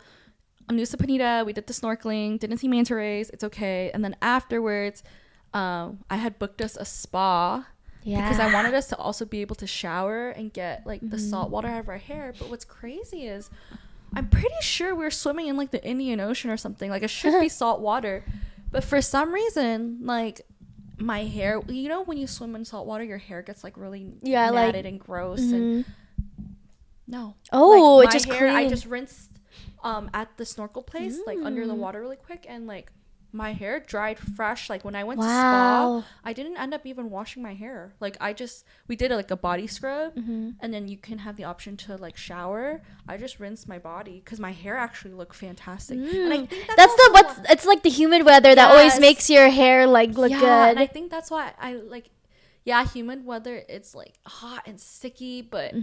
on Nusa Penida, we did the snorkeling, didn't see manta rays. It's okay. And then afterwards, I had booked us a spa, because I wanted us to also be able to shower and get like the salt water out of our hair. But what's crazy is I'm pretty sure we were swimming in like the Indian Ocean or something. Like it should be salt water, but for some reason, like my hair, you know, when you swim in salt water, your hair gets like really matted and gross. And no, like, it just hair, clean. I just rinsed at the snorkel place, like under the water really quick, and like my hair dried fresh. Like when I went to spa, I didn't end up even washing my hair. Like we did like a body scrub, and then you can have the option to like shower. I just rinsed my body, because my hair actually looked fantastic. And I think that's it's like the humid weather that always makes your hair like look good. And I think that's why I like, humid weather, it's like hot and sticky, but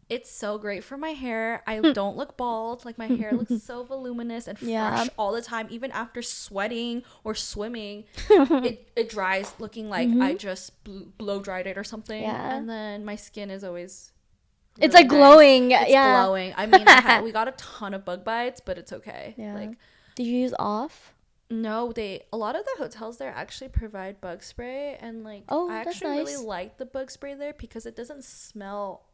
it's so great for my hair. I don't look bald. Like my hair looks so voluminous and fresh all the time. Even after sweating or swimming, it dries looking like I just blow dried it or something. And then my skin is always it's like glowing. It's glowing. I mean, we got a ton of bug bites, but it's okay. Like, did you use off? No, a lot of the hotels there actually provide bug spray, and like I that's actually nice. really like the bug spray there because it doesn't smell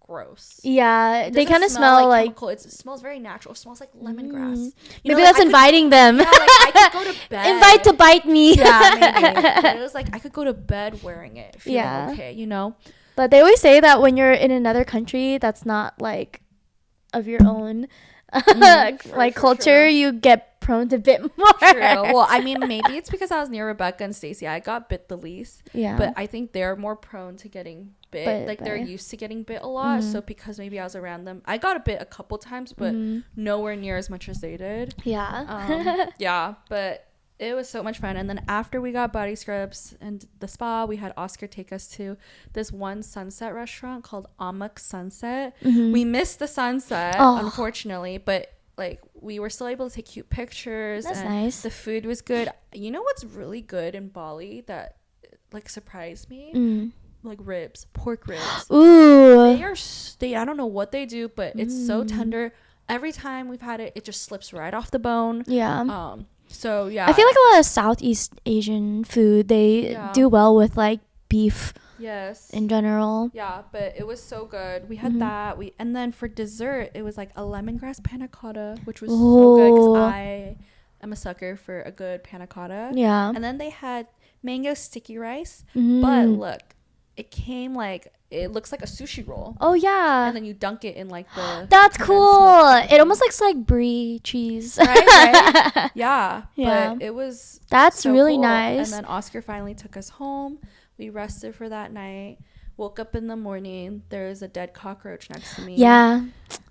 gross. Yeah, they kind of smell like chemical. It smells very natural. It smells like lemongrass. Maybe that's inviting them. Yeah, like I could go to bed. Invite to bite me. Yeah, maybe. But it was like I could go to bed wearing it, feeling okay, you know. But they always say that when you're in another country that's not like of your own like culture, you get prone to bit more. True. Well, I mean, maybe it's because I was near Rebecca and Stacy. I got bit the least. Yeah. But I think they're more prone to getting bit. Like they're used to getting bit a lot. So because maybe I was around them, I got a bit a couple times, but nowhere near as much as they did. Yeah. Yeah. But it was so much fun. And then after we got body scrubs and the spa, we had Oscar take us to this one sunset restaurant called Amok Sunset. We missed the sunset, unfortunately, but like we were still able to take cute pictures. That's and nice. The food was good. You know what's really good in Bali that like surprised me? Like ribs, pork ribs. Ooh. They I don't know what they do, but it's so tender. Every time we've had it, it just slips right off the bone. Yeah. So yeah, I feel like a lot of Southeast Asian food, they do well with like beef. Yes. In general. Yeah, but it was so good. We had that. And then for dessert, it was like a lemongrass panna cotta, which was so good because I am a sucker for a good panna cotta. Yeah. And then they had mango sticky rice, but look, it came like it looks like a sushi roll. Oh yeah. And then you dunk it in like the. That's cool. It almost looks like brie cheese. Right? Yeah. Yeah. But it was. That's so really cool. nice. And then Oscar finally took us home. We rested for that night. Woke up in the morning. There was a dead cockroach next to me. Yeah.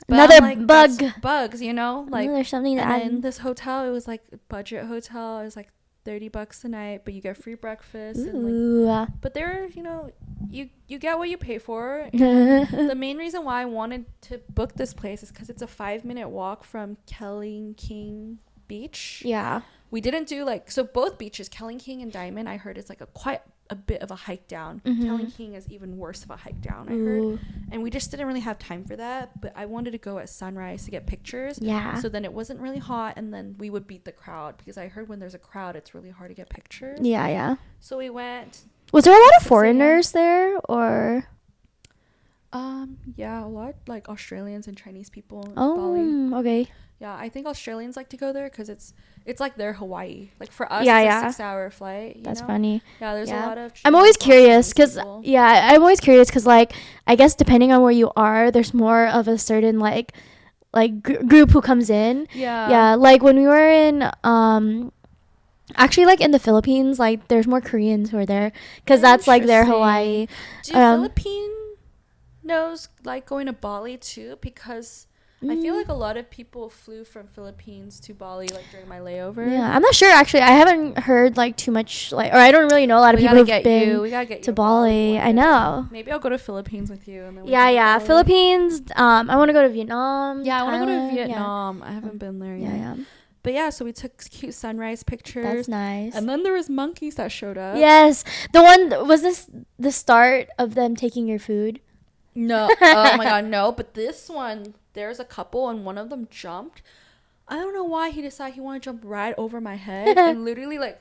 But another like, bug. Bugs, you know? Like there's something that in this hotel, it was like a budget hotel. It was like $30 a night, but you get free breakfast. Ooh. And like, but there, you know, you get what you pay for. The main reason why I wanted to book this place is because it's a 5-minute walk from Kelling King Beach. Yeah. We didn't do like, so both beaches, Kelling King and Diamond, I heard it's like quite a bit of a hike down. Kelling King is even worse of a hike down, I heard. And we just didn't really have time for that, but I wanted to go at sunrise to get pictures. Yeah. So then it wasn't really hot, and then we would beat the crowd because I heard when there's a crowd, it's really hard to get pictures. Yeah, yeah. So we went. Was there a lot of foreigners there, or? Yeah, a lot like Australians and Chinese people in Bali. Okay. Yeah, I think Australians like to go there because it's like their Hawaii. Like for us, it's a 6-hour flight. That's funny. Yeah, there's a lot of. I'm always curious because like I guess depending on where you are, there's more of a certain like group who comes in. Yeah. Yeah, like when we were in actually like in the Philippines, like there's more Koreans who are there because that's like their Hawaii. Do Filipinos like going to Bali too? Because I feel like a lot of people flew from Philippines to Bali like during my layover. Yeah, I'm not sure actually. I haven't heard like too much or I don't really know a lot of people who've been to Bali. I know. Maybe I'll go to Philippines with you. And then yeah. Philippines. I want to go to Vietnam. Yeah, I want to go to Vietnam. I haven't been there yet. Yeah. But yeah, so we took cute sunrise pictures. That's nice. And then there was monkeys that showed up. Yes, the one was this the start of them taking your food. No, oh my god, no. But this one, there's a couple, and one of them jumped. I don't know why he decided he wanted to jump right over my head and literally like.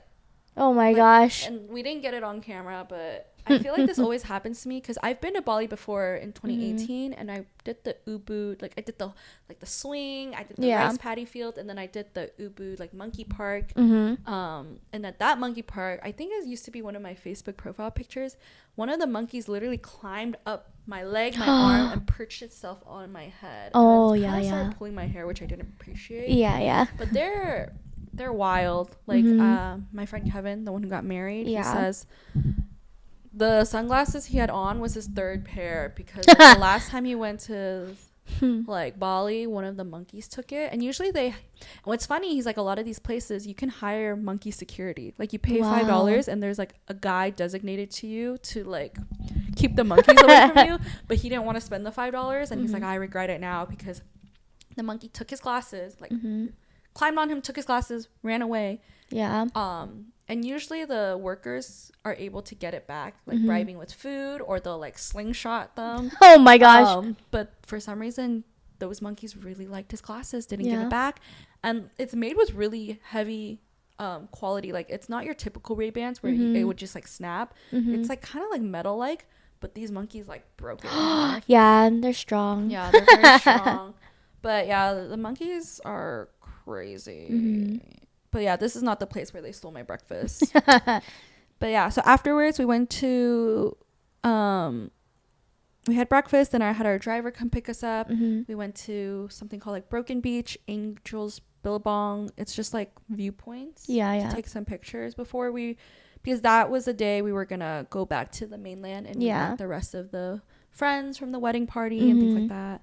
Oh my gosh. And we didn't get it on camera, but I feel like this always happens to me because I've been to Bali before in 2018 and I did the Ubud, like I did the swing, I did the rice paddy field, and then I did the Ubud like monkey park. And at that monkey park, I think it used to be one of my Facebook profile pictures. One of the monkeys literally climbed up my leg, my arm, and perched itself on my head. Oh and yeah, started pulling my hair, which I didn't appreciate. Yeah. But they're wild. Like my friend Kevin, the one who got married, he says the sunglasses he had on was his third pair because like, the last time he went to like Bali, one of the monkeys took it. And usually what's funny, he's like, a lot of these places you can hire monkey security. Like you pay $5 and there's like a guy designated to you to like keep the monkeys away from you. But he didn't want to spend the $5 and he's like, I regret it now because the monkey took his glasses, like climbed on him, took his glasses, ran away. Yeah. And usually the workers are able to get it back, like bribing with food, or they'll like slingshot them. Oh my gosh. But for some reason, those monkeys really liked his glasses, didn't give it back. And it's made with really heavy quality. Like it's not your typical Ray-Bans where it would just like snap. It's like kind of like metal like, but these monkeys like broke it in half. Yeah, they're strong. Yeah, they're very strong. But yeah, the monkeys are crazy. But yeah, this is not the place where they stole my breakfast. But yeah, so afterwards we went to we had breakfast, and I had our driver come pick us up. We went to something called like Broken Beach, Angels Billabong. It's just like viewpoints. To take some pictures before because that was the day we were gonna go back to the mainland and meet the rest of the friends from the wedding party and things like that.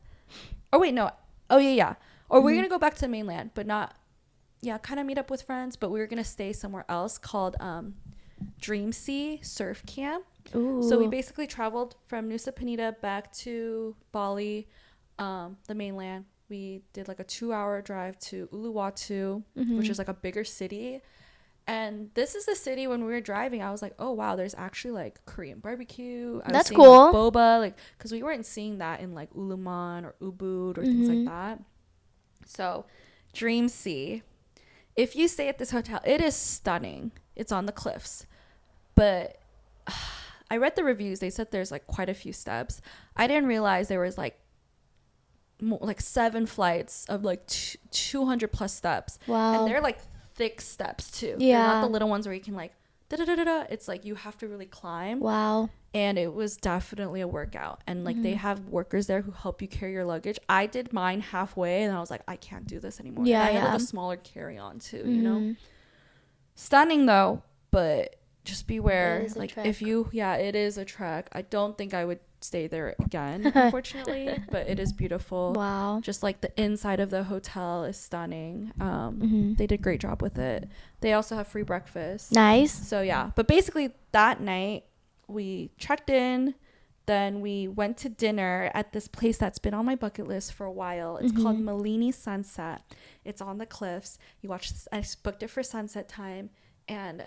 Oh wait, no. Oh yeah. Or we're gonna go back to the mainland, but not. Yeah, kind of meet up with friends, but we were gonna stay somewhere else called Dreamy Surf Camp. Ooh. So we basically traveled from Nusa Penida back to Bali, the mainland. We did like a 2-hour drive to Uluwatu, which is like a bigger city. And this is the city when we were driving, I was like, oh wow, there's actually like Korean barbecue. That's cool. Like, boba, like, because we weren't seeing that in like Uluman or Ubud or things like that. So Dream Sea. If you stay at this hotel, it is stunning. It's on the cliffs. But I read the reviews. They said there's like quite a few steps. I didn't realize there was like 7 flights of like 200 plus steps. Wow. And they're like thick steps too. Yeah. They're not the little ones where you can like da-da-da-da-da. It's like you have to really climb. Wow. And it was definitely a workout. And like they have workers there who help you carry your luggage. I did mine halfway and I was like, I can't do this anymore. Yeah, and I had like a smaller carry-on too, you know? Stunning though, but just beware. Like if you, it is a trek. I don't think I would stay there again, unfortunately, but it is beautiful. Wow. Just like the inside of the hotel is stunning. They did a great job with it. They also have free breakfast. Nice. So yeah, but basically that night we checked in, then we went to dinner at this place that's been on my bucket list for a while. It's called Malini Sunset. It's on the cliffs. I booked it for sunset time, and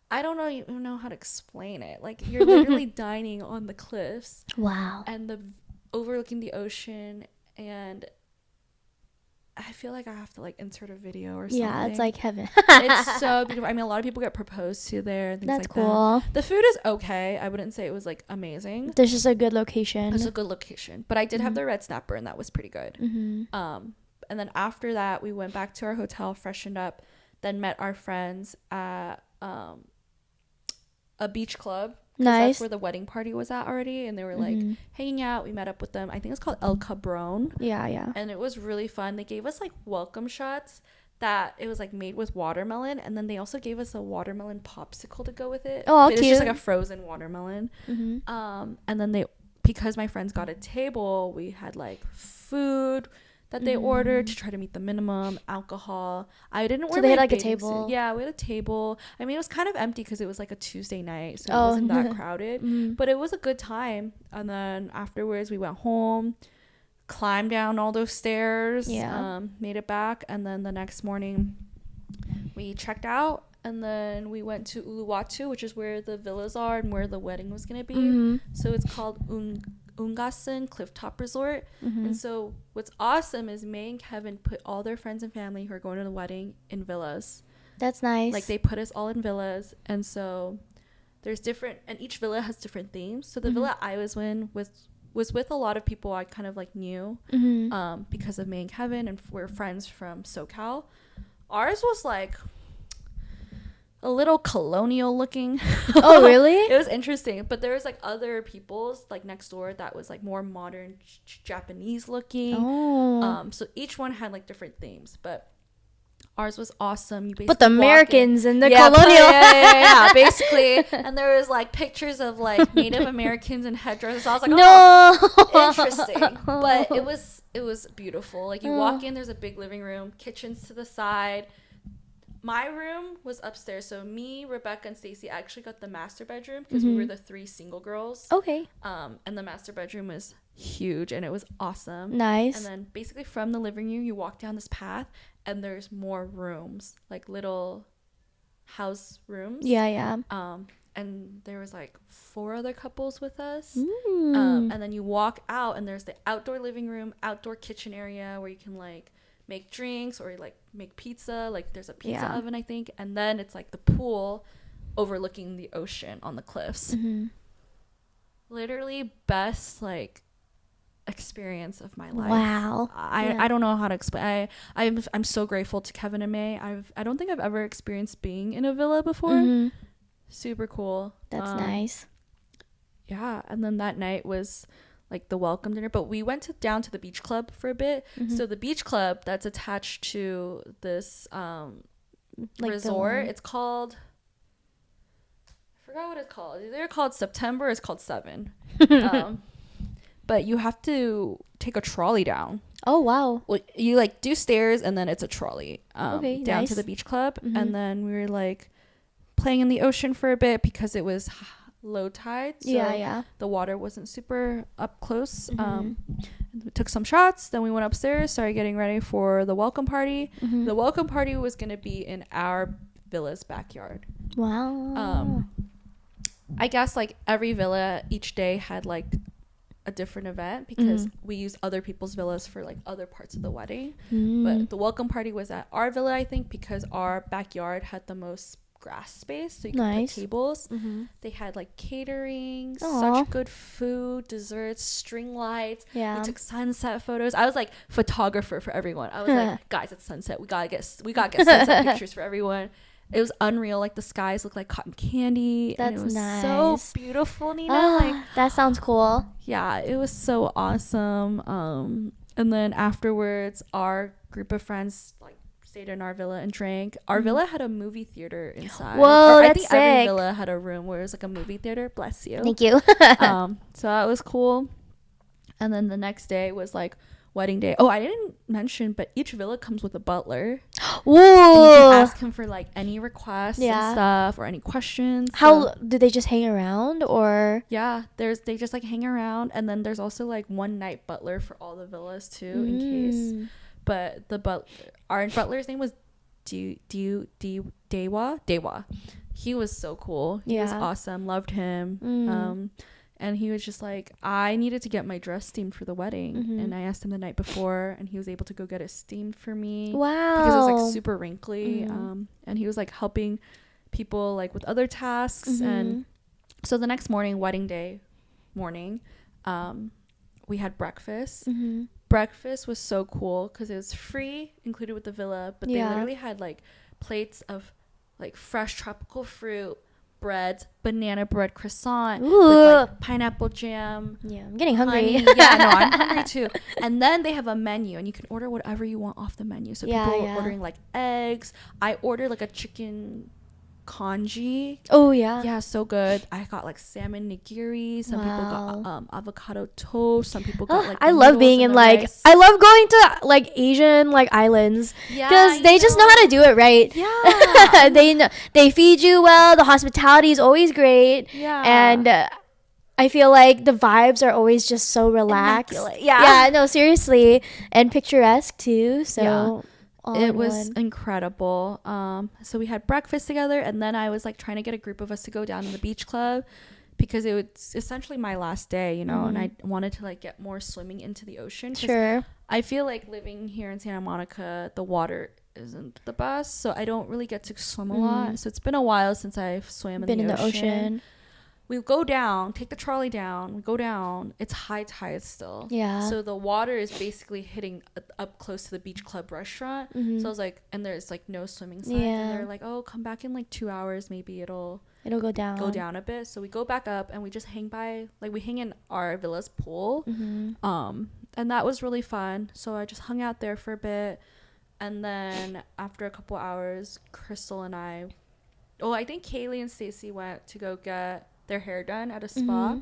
I don't even know how to explain it. Like you're literally dining on the cliffs. Wow. And overlooking the ocean, and I feel like I have to like insert a video or something. Yeah, it's like heaven. It's so beautiful. I mean, a lot of people get proposed to there and things That's like cool. that. The food is okay. I wouldn't say it was like amazing. There's just a good location. It's a good location. But I did have the red snapper, and that was pretty good. And then after that, we went back to our hotel, freshened up, then met our friends at a beach club. Nice. That's where the wedding party was at already, and they were like hanging out. We met up with them. I think it's called El Cabron. Yeah. And it was really fun. They gave us like welcome shots that it was like made with watermelon, and then they also gave us a watermelon popsicle to go with it. Oh, cute. It's just like a frozen watermelon. And then because my friends got a table, we had like food that they ordered to try to meet the minimum, alcohol. I didn't wear. So they had like a bathing table. suit. Yeah, we had a table. I mean, it was kind of empty because it was like a Tuesday night, so it wasn't that crowded. But it was a good time. And then afterwards, we went home, climbed down all those stairs, made it back, and then the next morning, we checked out. And then we went to Uluwatu, which is where the villas are and where the wedding was gonna be. So it's called Ungasan Clifftop Resort. And so what's awesome is May and Kevin put all their friends and family who are going to the wedding in villas. That's nice. Like they put us all in villas, and so there's different, and each villa has different themes. So the villa I was in was with a lot of people I kind of like knew because of May and Kevin, and we're friends from SoCal. Ours was like a little colonial looking. Oh, really? It was interesting, but there was like other people's like next door that was like more modern Japanese looking. So each one had like different themes, but ours was awesome. You basically but the Americans and the colonial. Yeah, basically. And there was like pictures of like Native Americans and headdresses. I was like, no, interesting. But it was beautiful. Like you walk in, there's a big living room, kitchens to the side. My room was upstairs, so me, Rebecca, and Stacy actually got the master bedroom because we were the 3 single girls. Okay. And the master bedroom was huge, and it was awesome. Nice. And then basically from the living room, you walk down this path, and there's more rooms, like little house rooms. Yeah. And there was like 4 other couples with us. And then you walk out, and there's the outdoor living room, outdoor kitchen area where you can like make drinks or like make pizza. Like there's a pizza oven, I think, and then it's like the pool overlooking the ocean on the cliffs. Literally best like experience of my life. Wow. I don't know how to explain. I'm so grateful to Kevin and May. I don't think I've ever experienced being in a villa before. Super cool. That's nice. Yeah, and then that night was like the welcome dinner, but we went down to the beach club for a bit. So the beach club that's attached to this like resort, it's called, I forgot what it's called. Either called September or it's called 7. But you have to take a trolley down. Oh wow. Well, you like do stairs and then it's a trolley down to the beach club. And then we were like playing in the ocean for a bit because it was low tide, so the water wasn't super up close. We took some shots, then we went upstairs, started getting ready for the welcome party. The welcome party was going to be in our villa's backyard. Wow. I guess like every villa each day had like a different event because we used other people's villas for like other parts of the wedding. But the welcome party was at our villa, I think, because our backyard had the most grass space, so you could put tables. They had like catering, such good food, desserts, string lights. We took sunset photos. I was like photographer for everyone. I was like, guys, it's sunset, we gotta get sunset pictures for everyone. It was unreal. Like the skies looked like cotton candy. That's and it was nice. So beautiful, Nina. Like that sounds cool. Yeah, it was so awesome. And then afterwards our group of friends like stayed in our villa and drank. Our villa had a movie theater inside. Whoa, that's I think sick. Every villa had a room where it was like a movie theater. Bless you. Thank you. So that was cool. And then the next day was like wedding day. Oh, I didn't mention, but each villa comes with a butler. Ooh. And you can ask him for like any requests and stuff or any questions. How do they just hang around or? Yeah, they just like hang around, and then there's also like one night butler for all the villas too in case. But our butler's name was Dewa. He was so cool. He was awesome. Loved him. And he was just like, I needed to get my dress steamed for the wedding. And I asked him the night before, and he was able to go get it steamed for me. Wow. Because it was like super wrinkly. And he was like helping people like with other tasks. And so the next morning, wedding day morning, we had breakfast. Breakfast was so cool because it was free, included with the villa, but they literally had like plates of like fresh tropical fruit, breads, banana bread croissant with like pineapple jam. Yeah, I'm getting hungry. Yeah, no, I'm hungry too. And then they have a menu, and you can order whatever you want off the menu. So people are ordering like eggs. I ordered like a chicken congee. Oh yeah. Yeah, so good. I got like salmon nigiri. Some people got avocado toast. Some people got like I love being in like rice. I love going to like Asian like islands because they just know how to do it right. Yeah. they feed you well. The hospitality is always great. Yeah. And I feel like the vibes are always just so relaxed. Yeah, no, seriously, and picturesque too. So it was incredible. So we had breakfast together, and then I was like trying to get a group of us to go down to the beach club because it was essentially my last day, you know, and I wanted to like get more swimming into the ocean. Sure. I feel like living here in Santa Monica, the water isn't the best, so I don't really get to swim a lot. So it's been a while since I've swam in the ocean. We go down, take the trolley down, we go down. It's high tide still. Yeah. So the water is basically hitting up close to the beach club restaurant. So I was like, and there's like no swimming signs. And they're like, oh, come back in like 2 hours. Maybe it'll go down a bit. So we go back up and we just hang in our villa's pool. And that was really fun. So I just hung out there for a bit. And then after a couple hours, Crystal and I think Kaylee and Stacey went to go get their hair done at a spa.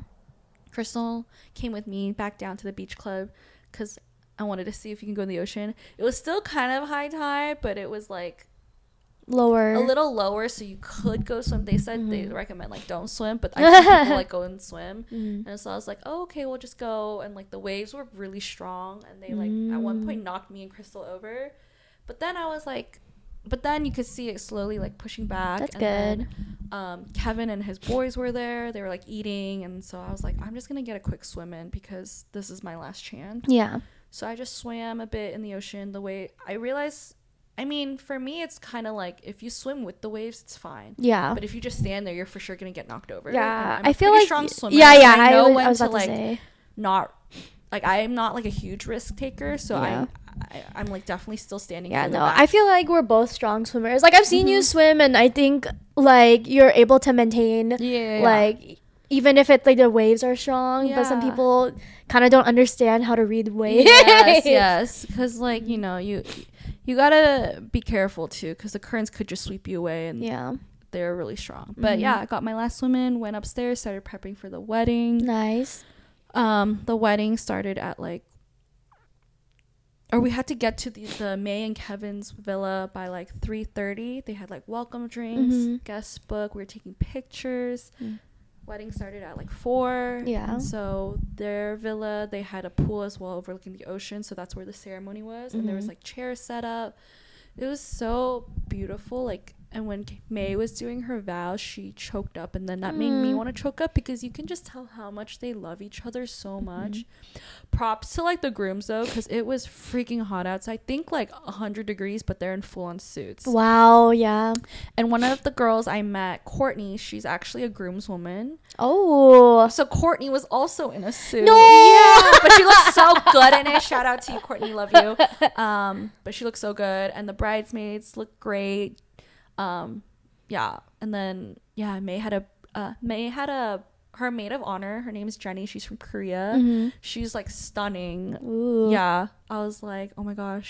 Crystal came with me back down to the beach club because I wanted to see if you can go in the ocean. It was still kind of high tide, but it was like a little lower, so you could go swim. They said they recommend like don't swim, but I see people like go and swim. And so I was like, oh, okay, we'll just go. And like the waves were really strong, and they like at one point knocked me and Crystal over. But then I was like, you could see it slowly like pushing back. That's good. Then, Kevin and his boys were there. They were like eating, and so I was like, I'm just gonna get a quick swim in because this is my last chance. Yeah. So I just swam a bit in the ocean. The way I realized, I mean, for me, it's kind of like if you swim with the waves, it's fine. Yeah. But if you just stand there, you're for sure gonna get knocked over. Yeah. I'm I feel pretty like strong swimmer. Yeah, yeah. I know when I was to about like to say. not like I'm not like a huge risk taker, so Yeah. I'm like definitely still standing. Yeah, for the no, back. I feel like we're both strong swimmers. Like I've seen you swim, and I think like you're able to maintain. Yeah. Like even if it's like the waves are strong, but some Yeah. people kind of don't understand how to read waves. Yes, because like you know you gotta be careful too, because the currents could just sweep you away, and Yeah. they're really strong. But yeah, I got my last swim in, went upstairs, started prepping for the wedding. Nice. The wedding started at like, or we had to get to the May and Kevin's villa by like 3:30. They had like welcome drinks, guest book. We were taking pictures. Wedding started at like 4. Yeah. And so their villa, they had a pool as well overlooking the ocean. So that's where the ceremony was. And there was like chairs set up. It was so beautiful. Like, and when May was doing her vows, she choked up, and then that made me want to choke up, because you can just tell how much they love each other so much. Props to like the grooms though, because it was freaking hot outside. I think like 100 degrees, but they're in full-on suits. Wow. Yeah. And one of the girls I met, Courtney, she's actually a groomswoman. Oh. So Courtney was also in a suit. No. Yeah, but she looked so good in it. Shout out to you, Courtney. Love you. But she looked so good, and the bridesmaids looked great. Yeah, and then yeah, May had a her maid of honor. Her name is Jenny. She's from Korea. She's like stunning. Ooh. Yeah, I was like, oh my gosh.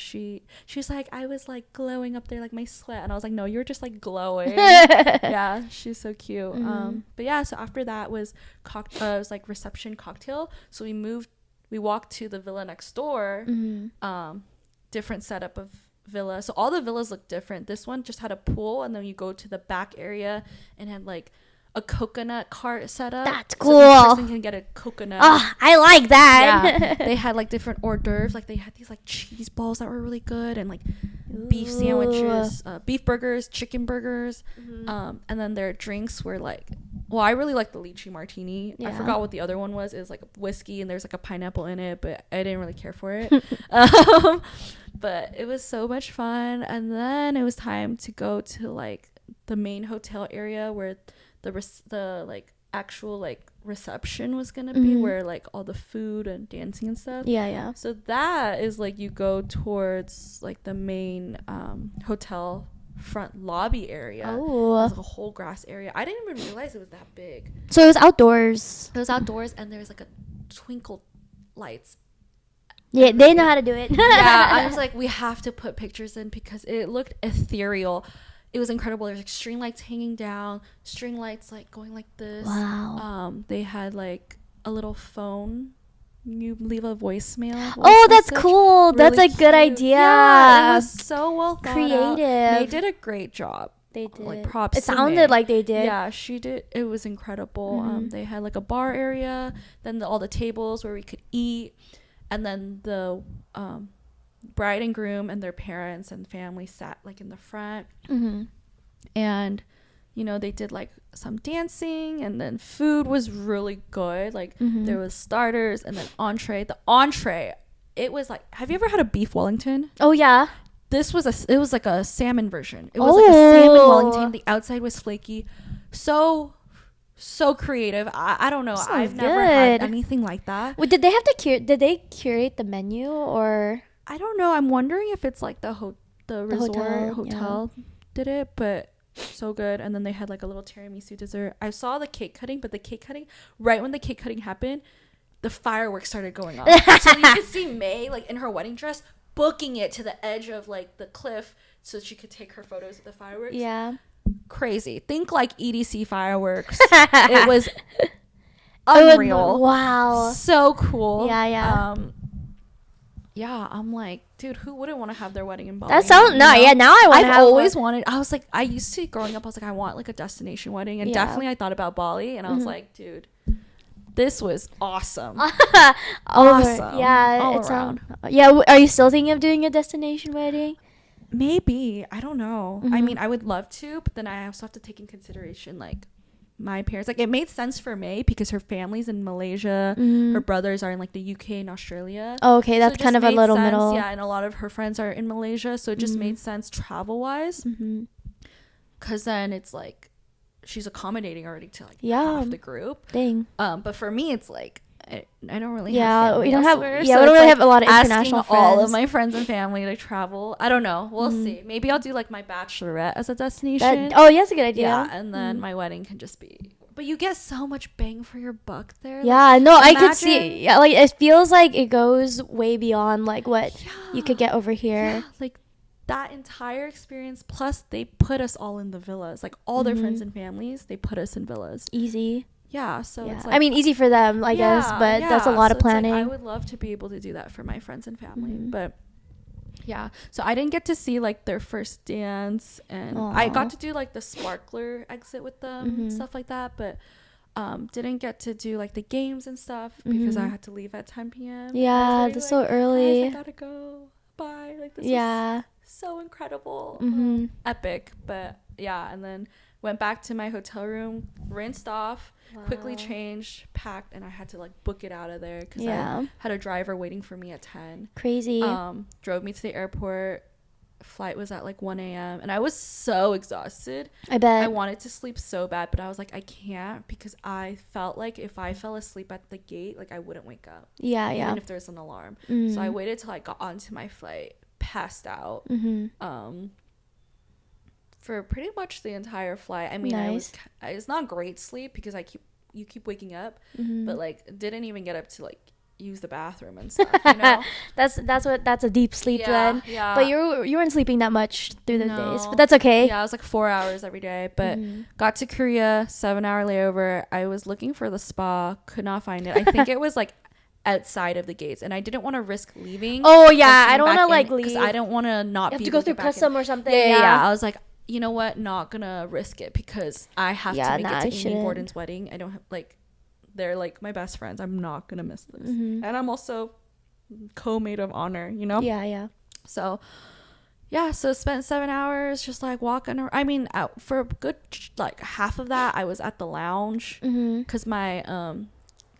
She's like, I was like glowing up there like my sweat, and I was like, no, you're just like glowing. Yeah, she's so cute. But yeah, so after that was it was like reception cocktail. So we walked to the villa next door. Different setup of villa. So all the villas look different. This one just had a pool, and then you go to the back area and had like a coconut cart set up. That's cool. So each person can get a coconut. Oh, I like that. Yeah. They had like different hors d'oeuvres. Like they had these like cheese balls that were really good, and like beef sandwiches, beef burgers, chicken burgers. And then their drinks were like, well, I really like the lychee martini. I forgot what the other one was. It was like a whiskey, and there's like a pineapple in it, but I didn't really care for it. But it was so much fun. And then it was time to go to like the main hotel area where the like actual like reception was gonna be, where like all the food and dancing and stuff. Yeah. So that is like you go towards like the main hotel front lobby area. Oh. It was like a whole grass area. I didn't even realize it was that big. So it was outdoors. It was outdoors, and there's like a twinkle lights. Yeah, they know how to do it. Yeah, I was like, we have to put pictures in, because it looked ethereal. It was incredible. There's like string lights hanging down, string lights like going like this. Wow. They had like a little phone. You leave a voicemail. Oh, that's message. cool. That's Really a good cute. idea. Yeah, it was so well thought out. Creative. They did a great job. They did. Like props. It to May. sounded like they did. Yeah, she did. It was incredible. They had like a bar area, then all the tables where we could eat, and then the bride and groom and their parents and family sat like in the front. And you know, they did like some dancing, and then food was really good. Like there was starters and then entree. The entree, it was like, have you ever had a beef Wellington? Oh yeah. It was like a salmon version. It was like a salmon Wellington. The outside was flaky. So creative. I don't know. Sounds I've never had good. anything like that. Wait, did they have to did they curate the menu, or I don't know. I'm wondering if it's like the resort hotel did it, but so good. And then they had like a little tiramisu dessert. I saw the cake cutting, but the cake cutting, right when the cake cutting happened, the fireworks started going off. So you could see May like in her wedding dress booking it to the edge of like the cliff so she could take her photos of the fireworks. Yeah. Crazy. Think like EDC fireworks. It was unreal. Wow. So cool. Yeah. Yeah, I'm like, dude, who wouldn't want to have their wedding in Bali? That sounds no. Yeah, now I want to I've have always one. wanted. I was like, I used to growing up. I was like, I want like a destination wedding, and Yeah. definitely I thought about Bali, and I was like, dude, this was awesome. Awesome. Yeah, all it's around. Yeah, are you still thinking of doing a destination wedding? Maybe, I don't know. I mean, I would love to, but then I also have to take in consideration like my parents, like, it made sense for May because her family's in Malaysia, her brothers are in like the UK and Australia. Oh, okay, that's kind of a little middle. Yeah, and a lot of her friends are in Malaysia, so it just made sense travel wise. Because then it's like she's accommodating already to like half the group. Dang. But for me, it's like I don't really have family elsewhere, we don't really have a lot of international friends. All of my friends and family to travel. I don't know. We'll see. Maybe I'll do like my bachelorette as a destination. That's a good idea. Yeah, and then my wedding can just be. But you get so much bang for your buck there. Yeah, like, no, I could see. Yeah, like it feels like it goes way beyond like what you could get over here. Yeah, like that entire experience. Plus, they put us all in the villas. Like all their friends and families, they put us in villas. Easy. Yeah, so it's like, I mean, easy for them, I guess, but that's a lot of planning. Like, I would love to be able to do that for my friends and family, but yeah. So I didn't get to see like their first dance, and I got to do like the sparkler exit with them and stuff like that, but didn't get to do like the games and stuff because I had to leave at 10 p.m. Yeah, that's so early. I gotta go. Bye. Like this was so incredible, epic. But yeah, and then went back to my hotel room, rinsed off. Quickly changed, packed, and I had to like book it out of there because I had a driver waiting for me at 10. Crazy. Drove me to the airport. Flight was at like 1 a.m. and I was so exhausted. I bet. I wanted to sleep so bad, but I was like, I can't, because I felt like if I fell asleep at the gate, like I wouldn't wake up. Yeah, even if there's an alarm. So I waited till I got onto my flight, passed out. For pretty much the entire flight. I mean, it's not great sleep because you keep waking up, but like didn't even get up to like use the bathroom and stuff, you know. that's a deep sleep then. Yeah. But you weren't sleeping that much through the days, but that's okay. Yeah, I was like 4 hours every day, but got to Korea, 7-hour layover. I was looking for the spa, could not find it. I think it was like outside of the gates, and I didn't want to risk leaving. Oh yeah, I don't want to like leave because I don't want to not be to go through custom or something. Yeah. I was like, you know what, not gonna risk it because I have to make it to Amy Gordon's wedding. I don't have, like, they're like my best friends. I'm not gonna miss this. And I'm also co-maid of honor, you know. Yeah. So spent 7 hours just like walking around. I mean, out for a good like half of that I was at the lounge because my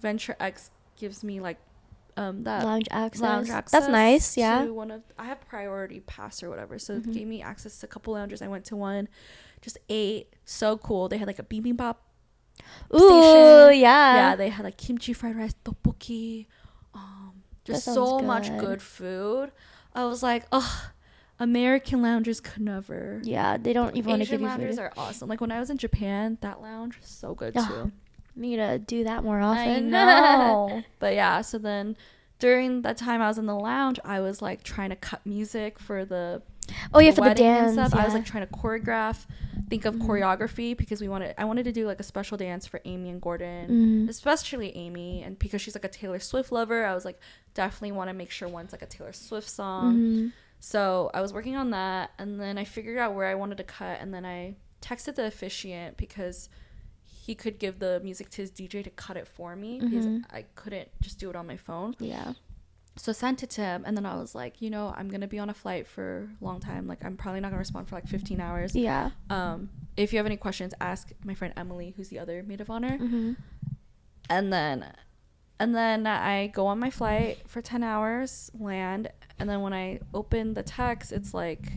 Venture X gives me like that lounge access. That's nice. Yeah, I have priority pass or whatever, so it gave me access to a couple lounges. I went to one, just ate. So cool. They had like a bibimbap station. Yeah, they had like kimchi fried rice, tteokbokki, just so much good food. I was like, oh, American lounges could never. Yeah, they don't even want to give you food. Asian lounges are awesome. Like when I was in Japan, that lounge was so good too. Need to do that more often. I know. But yeah, so then during that time I was in the lounge, I was like trying to cut music for the for the dance and stuff. I was like trying to think of choreography because I wanted to do like a special dance for Amy and Gordon, especially Amy, and because she's like a Taylor Swift lover, I was like definitely want to make sure one's like a Taylor Swift song. So I was working on that, and then I figured out where I wanted to cut, and then I texted the officiant because he could give the music to his DJ to cut it for me because I couldn't just do it on my phone. Yeah. So sent it to him, and then I was like, I'm going to be on a flight for a long time. Like, I'm probably not going to respond for like 15 hours. Yeah. If you have any questions, ask my friend Emily, who's the other maid of honor. And then I go on my flight for 10 hours, land, and then when I open the text, it's like,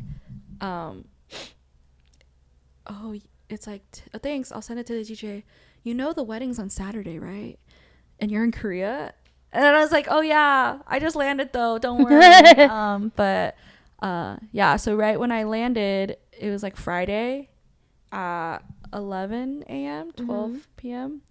it's like, thanks, I'll send it to the DJ. The wedding's on Saturday, right? And you're in Korea? And then I was like, oh yeah, I just landed though, don't worry. Yeah, so right when I landed, it was like Friday, 11 a.m., 12 p.m.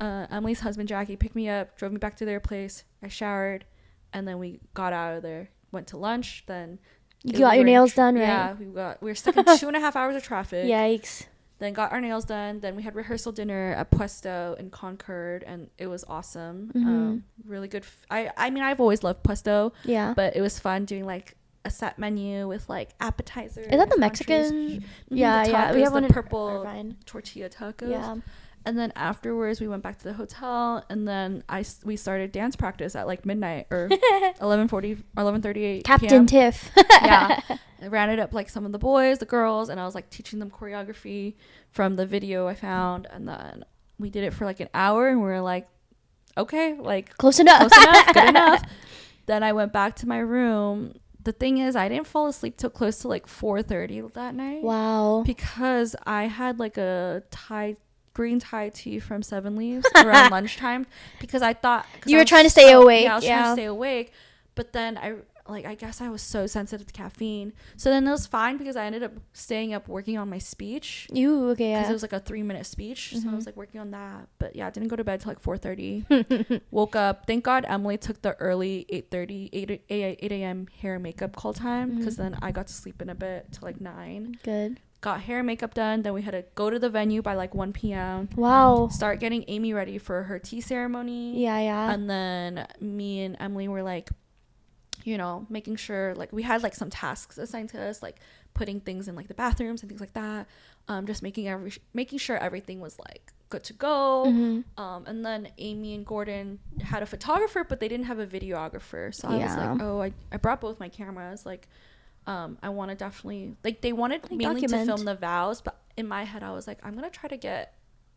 Emily's husband, Jackie, picked me up, drove me back to their place. I showered, and then we got out of there, went to lunch, then... You got your nails done, right? Yeah, we were stuck in 2.5 hours of traffic. Yikes. Then got our nails done. Then we had rehearsal dinner at Puesto in Concord, and it was awesome. Really good. I mean, I've always loved Puesto. Yeah. But it was fun doing like a set menu with like appetizers. Is that the Mexican? Yeah. We have one purple tortilla tacos. Yeah. And then afterwards we went back to the hotel, and then we started dance practice at like midnight or 11:38 Captain PM. Tiff. Yeah. I ran it up like some of the boys, the girls, and I was like teaching them choreography from the video I found. And then we did it for like an hour, and we were like, okay, like Close enough, good enough. Then I went back to my room. The thing is, I didn't fall asleep till close to like 4:30 that night. Wow. Because I had like a green Thai tea from 7 Leaves around lunchtime, because I thought you were trying to stay awake. Yeah, I was trying to stay awake. But then I guess I was so sensitive to caffeine. So then it was fine, because I ended up staying up working on my speech. Okay, yeah. Because it was like a 3-minute speech. So I was like working on that. But yeah, I didn't go to bed till like 4:30. Woke up. Thank God Emily took the early 8 a.m. hair and makeup call time, because then I got to sleep in a bit till like 9. Good. Got hair and makeup done. Then we had to go to the venue by like 1 p.m. Wow. Start getting Amy ready for her tea ceremony. Yeah. And then me and Emily were like, you know, making sure, like, we had like some tasks assigned to us, like putting things in like the bathrooms and things like that. Just making sure everything was like good to go. And then Amy and Gordon had a photographer, but they didn't have a videographer. So I was like, oh, I brought both my cameras. Like, I want to definitely, like, they wanted like mainly to film the vows, but in my head I was like, I'm gonna try to get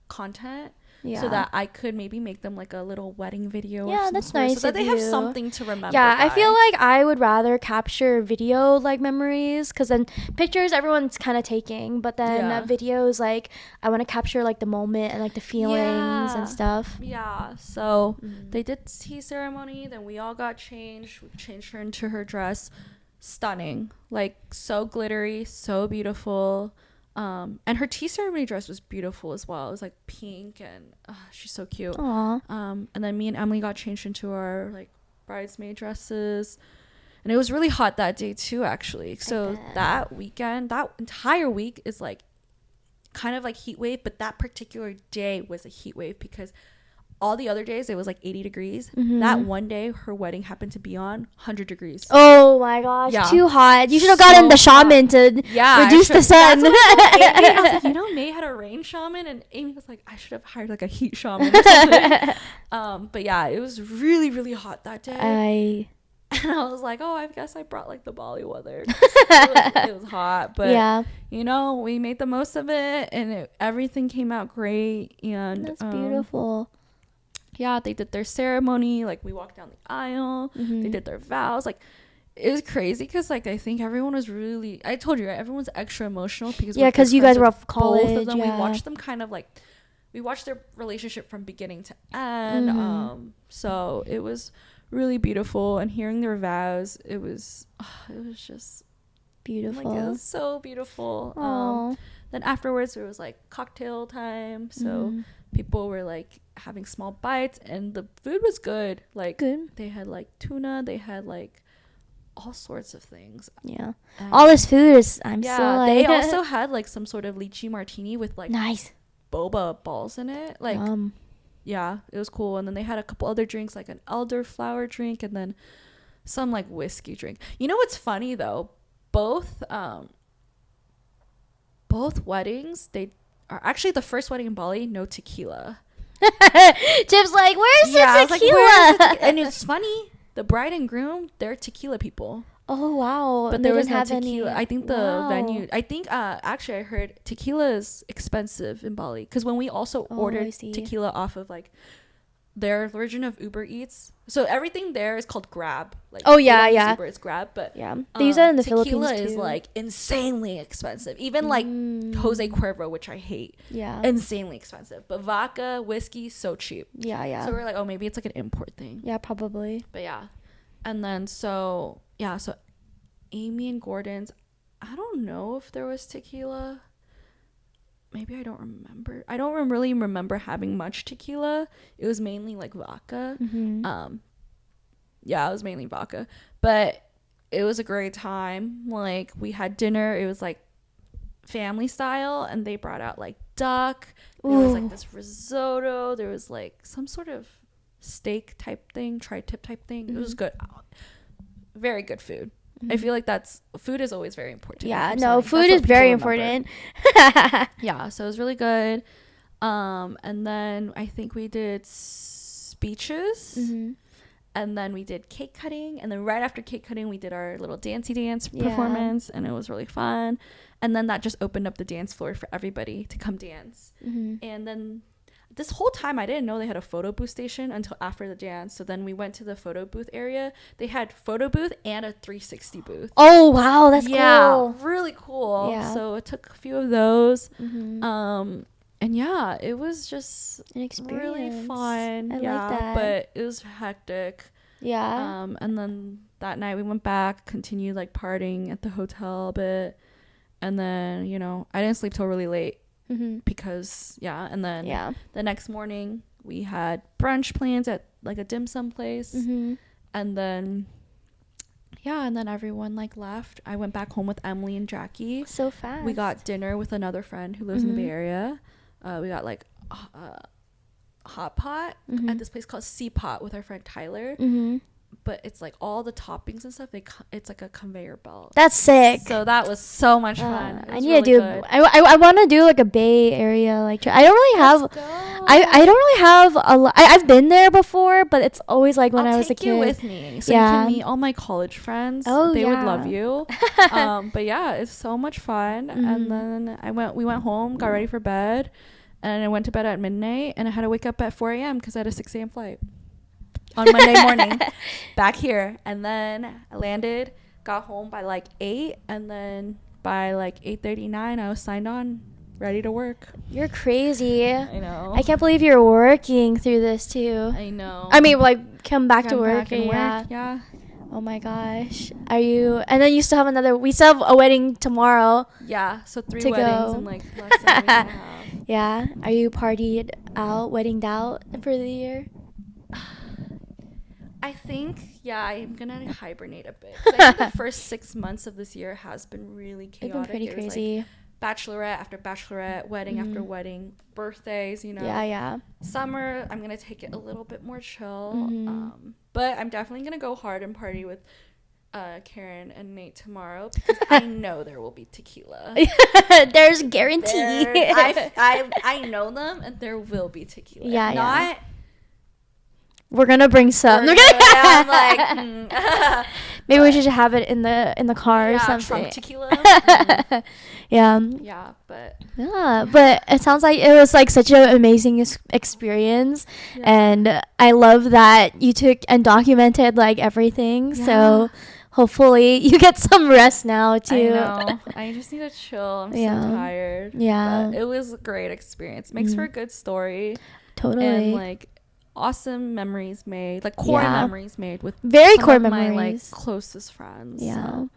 content so that I could maybe make them like a little wedding video. Yeah, that's nice. So that they have something to remember. Yeah, I feel like I would rather capture video like memories, because then pictures everyone's kind of taking, but then videos, like, I want to capture like the moment and like the feelings and stuff. Yeah, so they did tea ceremony, then we all got changed. We changed her into her dress. Stunning, like so glittery, so beautiful. And her tea ceremony dress was beautiful as well. It was like pink, and she's so cute. Aww. And then me and Emily got changed into our like bridesmaid dresses, and it was really hot that day too, actually. So that weekend, that entire week is like kind of like heat wave, but that particular day was a heat wave, because all the other days it was like 80 degrees. That one day her wedding happened to be on 100 degrees. Oh my gosh, too hot. You should have gotten the shaman to reduce the sun. I was like, you know, May had a rain shaman, and Amy was like, I should have hired like a heat shaman or something. But yeah, it was really, really hot that day. And I was like, oh, I guess I brought like the Bali weather. It was hot, but you know, we made the most of it, and everything came out great. And that's beautiful. Yeah, they did their ceremony. Like, we walked down the aisle. They did their vows. Like, it was crazy, because like I think everyone was really, I told you, right, everyone's extra emotional, because you guys were off college. Both of them, we watched them kind of like, we watched their relationship from beginning to end. So it was really beautiful, and hearing their vows, it was just beautiful. Like, it was so beautiful. Then afterwards there was like cocktail time, so people were like having small bites, and the food was good. Like, they had like tuna, they had like all sorts of things. All this food is, I'm so like, they also had like some sort of lychee martini with like nice boba balls in it. Like, yeah, it was cool. And then they had a couple other drinks, like an elderflower drink, and then some like whiskey drink. You know what's funny though, both weddings, they are actually, the first wedding in Bali, no tequila. Tiff's like, where's the tequila? And it's funny, the bride and groom, they're tequila people. Oh wow. But there was no tequila. I think the venue, actually I heard tequila is expensive in Bali, because when we also ordered tequila off of like their version of Uber Eats, so everything there is called Grab. Like, Uber, it's Grab, but they use that in the Philippines too. Tequila is like insanely expensive. Even like Jose Cuervo, which I hate, insanely expensive. But vodka, whiskey, so cheap. So we're like, oh, maybe it's like an import thing. Yeah, probably. But and then so Amy and Gordon's, I don't know if there was tequila. Maybe I don't remember. I don't really remember having much tequila. It was mainly like vodka. It was mainly vodka. But it was a great time. Like, we had dinner. It was like family style, and they brought out like duck. There was like this risotto. There was like some sort of steak type thing, tri-tip type thing. It was good. Very good food. I feel like food is always very important. Food is very important. So it was really good. And then I think we did speeches. And then we did cake cutting, and then right after cake cutting we did our little dancey dance performance, and it was really fun. And then that just opened up the dance floor for everybody to come dance. And then this whole time I didn't know they had a photo booth station until after the dance. So then we went to the photo booth area. They had photo booth and a 360 booth. Oh wow, that's cool. Really cool. So I took a few of those. And yeah, it was just an experience. Really fun. I like that. But it was hectic. Yeah. And then that night we went back, continued like partying at the hotel a bit. And then, you know, I didn't sleep till really late because, and then the next morning we had brunch plans at like a dim sum place. And then, and then everyone like left. I went back home with Emily and Jackie. So fast. We got dinner with another friend who lives in the Bay Area. We got like hot pot at this place called Sea Pot with our friend Tyler. But it's like all the toppings and stuff. It's like a conveyor belt. That's sick. So that was so much fun. I need to do. I want to do like a Bay Area like. I don't really have. I don't really have a lot. I've been there before, but it's always like when I was a kid. I'll take you with me, so you can meet all my college friends. Oh, they would love you. But yeah, it's so much fun. And then we went home, got ready for bed, and I went to bed at midnight, and I had to wake up at 4 a.m. because I had a 6 a.m. flight on Monday morning back here. And then I landed, got home by like 8, and then by like 8:39 I was signed on, ready to work. You're crazy. I know. I can't believe you're working through this too. I know. I mean, like come back to work. Yeah. Oh my gosh. Are you? And then you still have we still have a wedding tomorrow. Yeah. So 3 weddings in like less than a week and a half. Yeah. Are you weddinged out for the year? I think, I'm going to hibernate a bit. I think the first 6 months of this year has been really chaotic. It's been pretty crazy. Like bachelorette after bachelorette, wedding after wedding, birthdays, you know. Yeah. Summer, I'm going to take it a little bit more chill. But I'm definitely going to go hard and party with Karen and Nate tomorrow because I know there will be tequila. There's guarantee. I know them, and there will be tequila. Yeah, if not, we're gonna bring some. I'm like, maybe we should have it in the car or something. Trunk tequila. Yeah, but it sounds like it was like such an amazing experience, and I love that you took and documented like everything. So hopefully you get some rest now too. I know. I just need to chill. I'm so tired. Yeah, but it was a great experience. Makes for a good story. Totally. And like awesome memories made, like core memories made with very core memories. My like closest friends. So.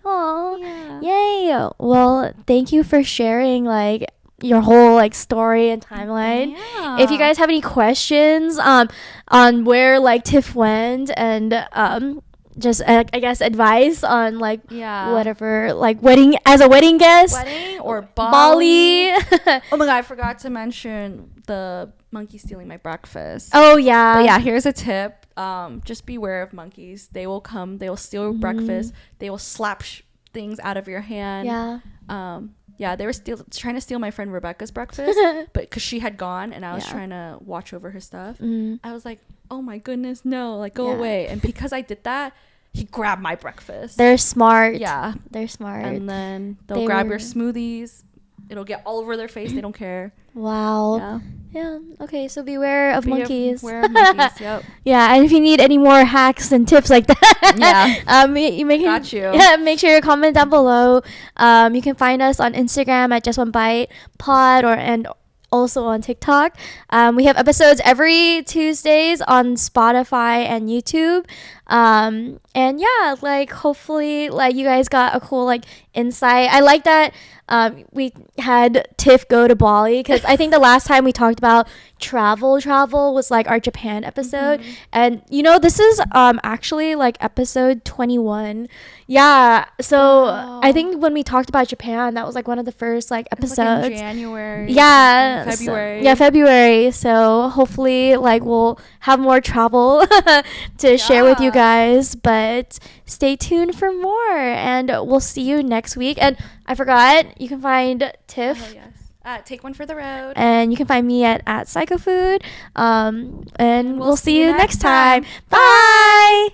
Oh, yay! Well, thank you for sharing like your whole like story and timeline. If you guys have any questions on where like Tiff went and just I guess advice on like whatever like wedding guest, or Bali. Oh my god, I forgot to mention the monkey stealing my breakfast. Oh yeah. But yeah, here's a tip. Just beware of monkeys. They will come, they will steal your breakfast, they will slap things out of your hand. They were trying to steal my friend Rebecca's breakfast, but because she had gone and I was trying to watch over her stuff, I was like, oh my goodness, no, like go away. And because I did that, he grabbed my breakfast. They're smart. They're smart. And then they'll grab your smoothies. It'll get all over their face. They don't care. Wow. Yeah. Okay. So beware of monkeys. Beware of monkeys. Yep. Yeah. And if you need any more hacks and tips like that, got you. Yeah. Make sure you comment down below. You can find us on Instagram at Just One Bite Pod and also on TikTok. We have episodes every Tuesdays on Spotify and YouTube. And like hopefully like you guys got a cool like insight. I like that we had Tiff go to Bali because I think the last time we talked about travel was like our Japan episode, and you know this is actually like episode 21. So I think when we talked about Japan, that was like one of the first like episodes, like in January, February. February. So hopefully like we'll have more travel to share with you guys, but stay tuned for more, and we'll see you next week. And I forgot, you can find Tiff Take One for the Road. And you can find me at psychofood. And we'll see you next time. Bye.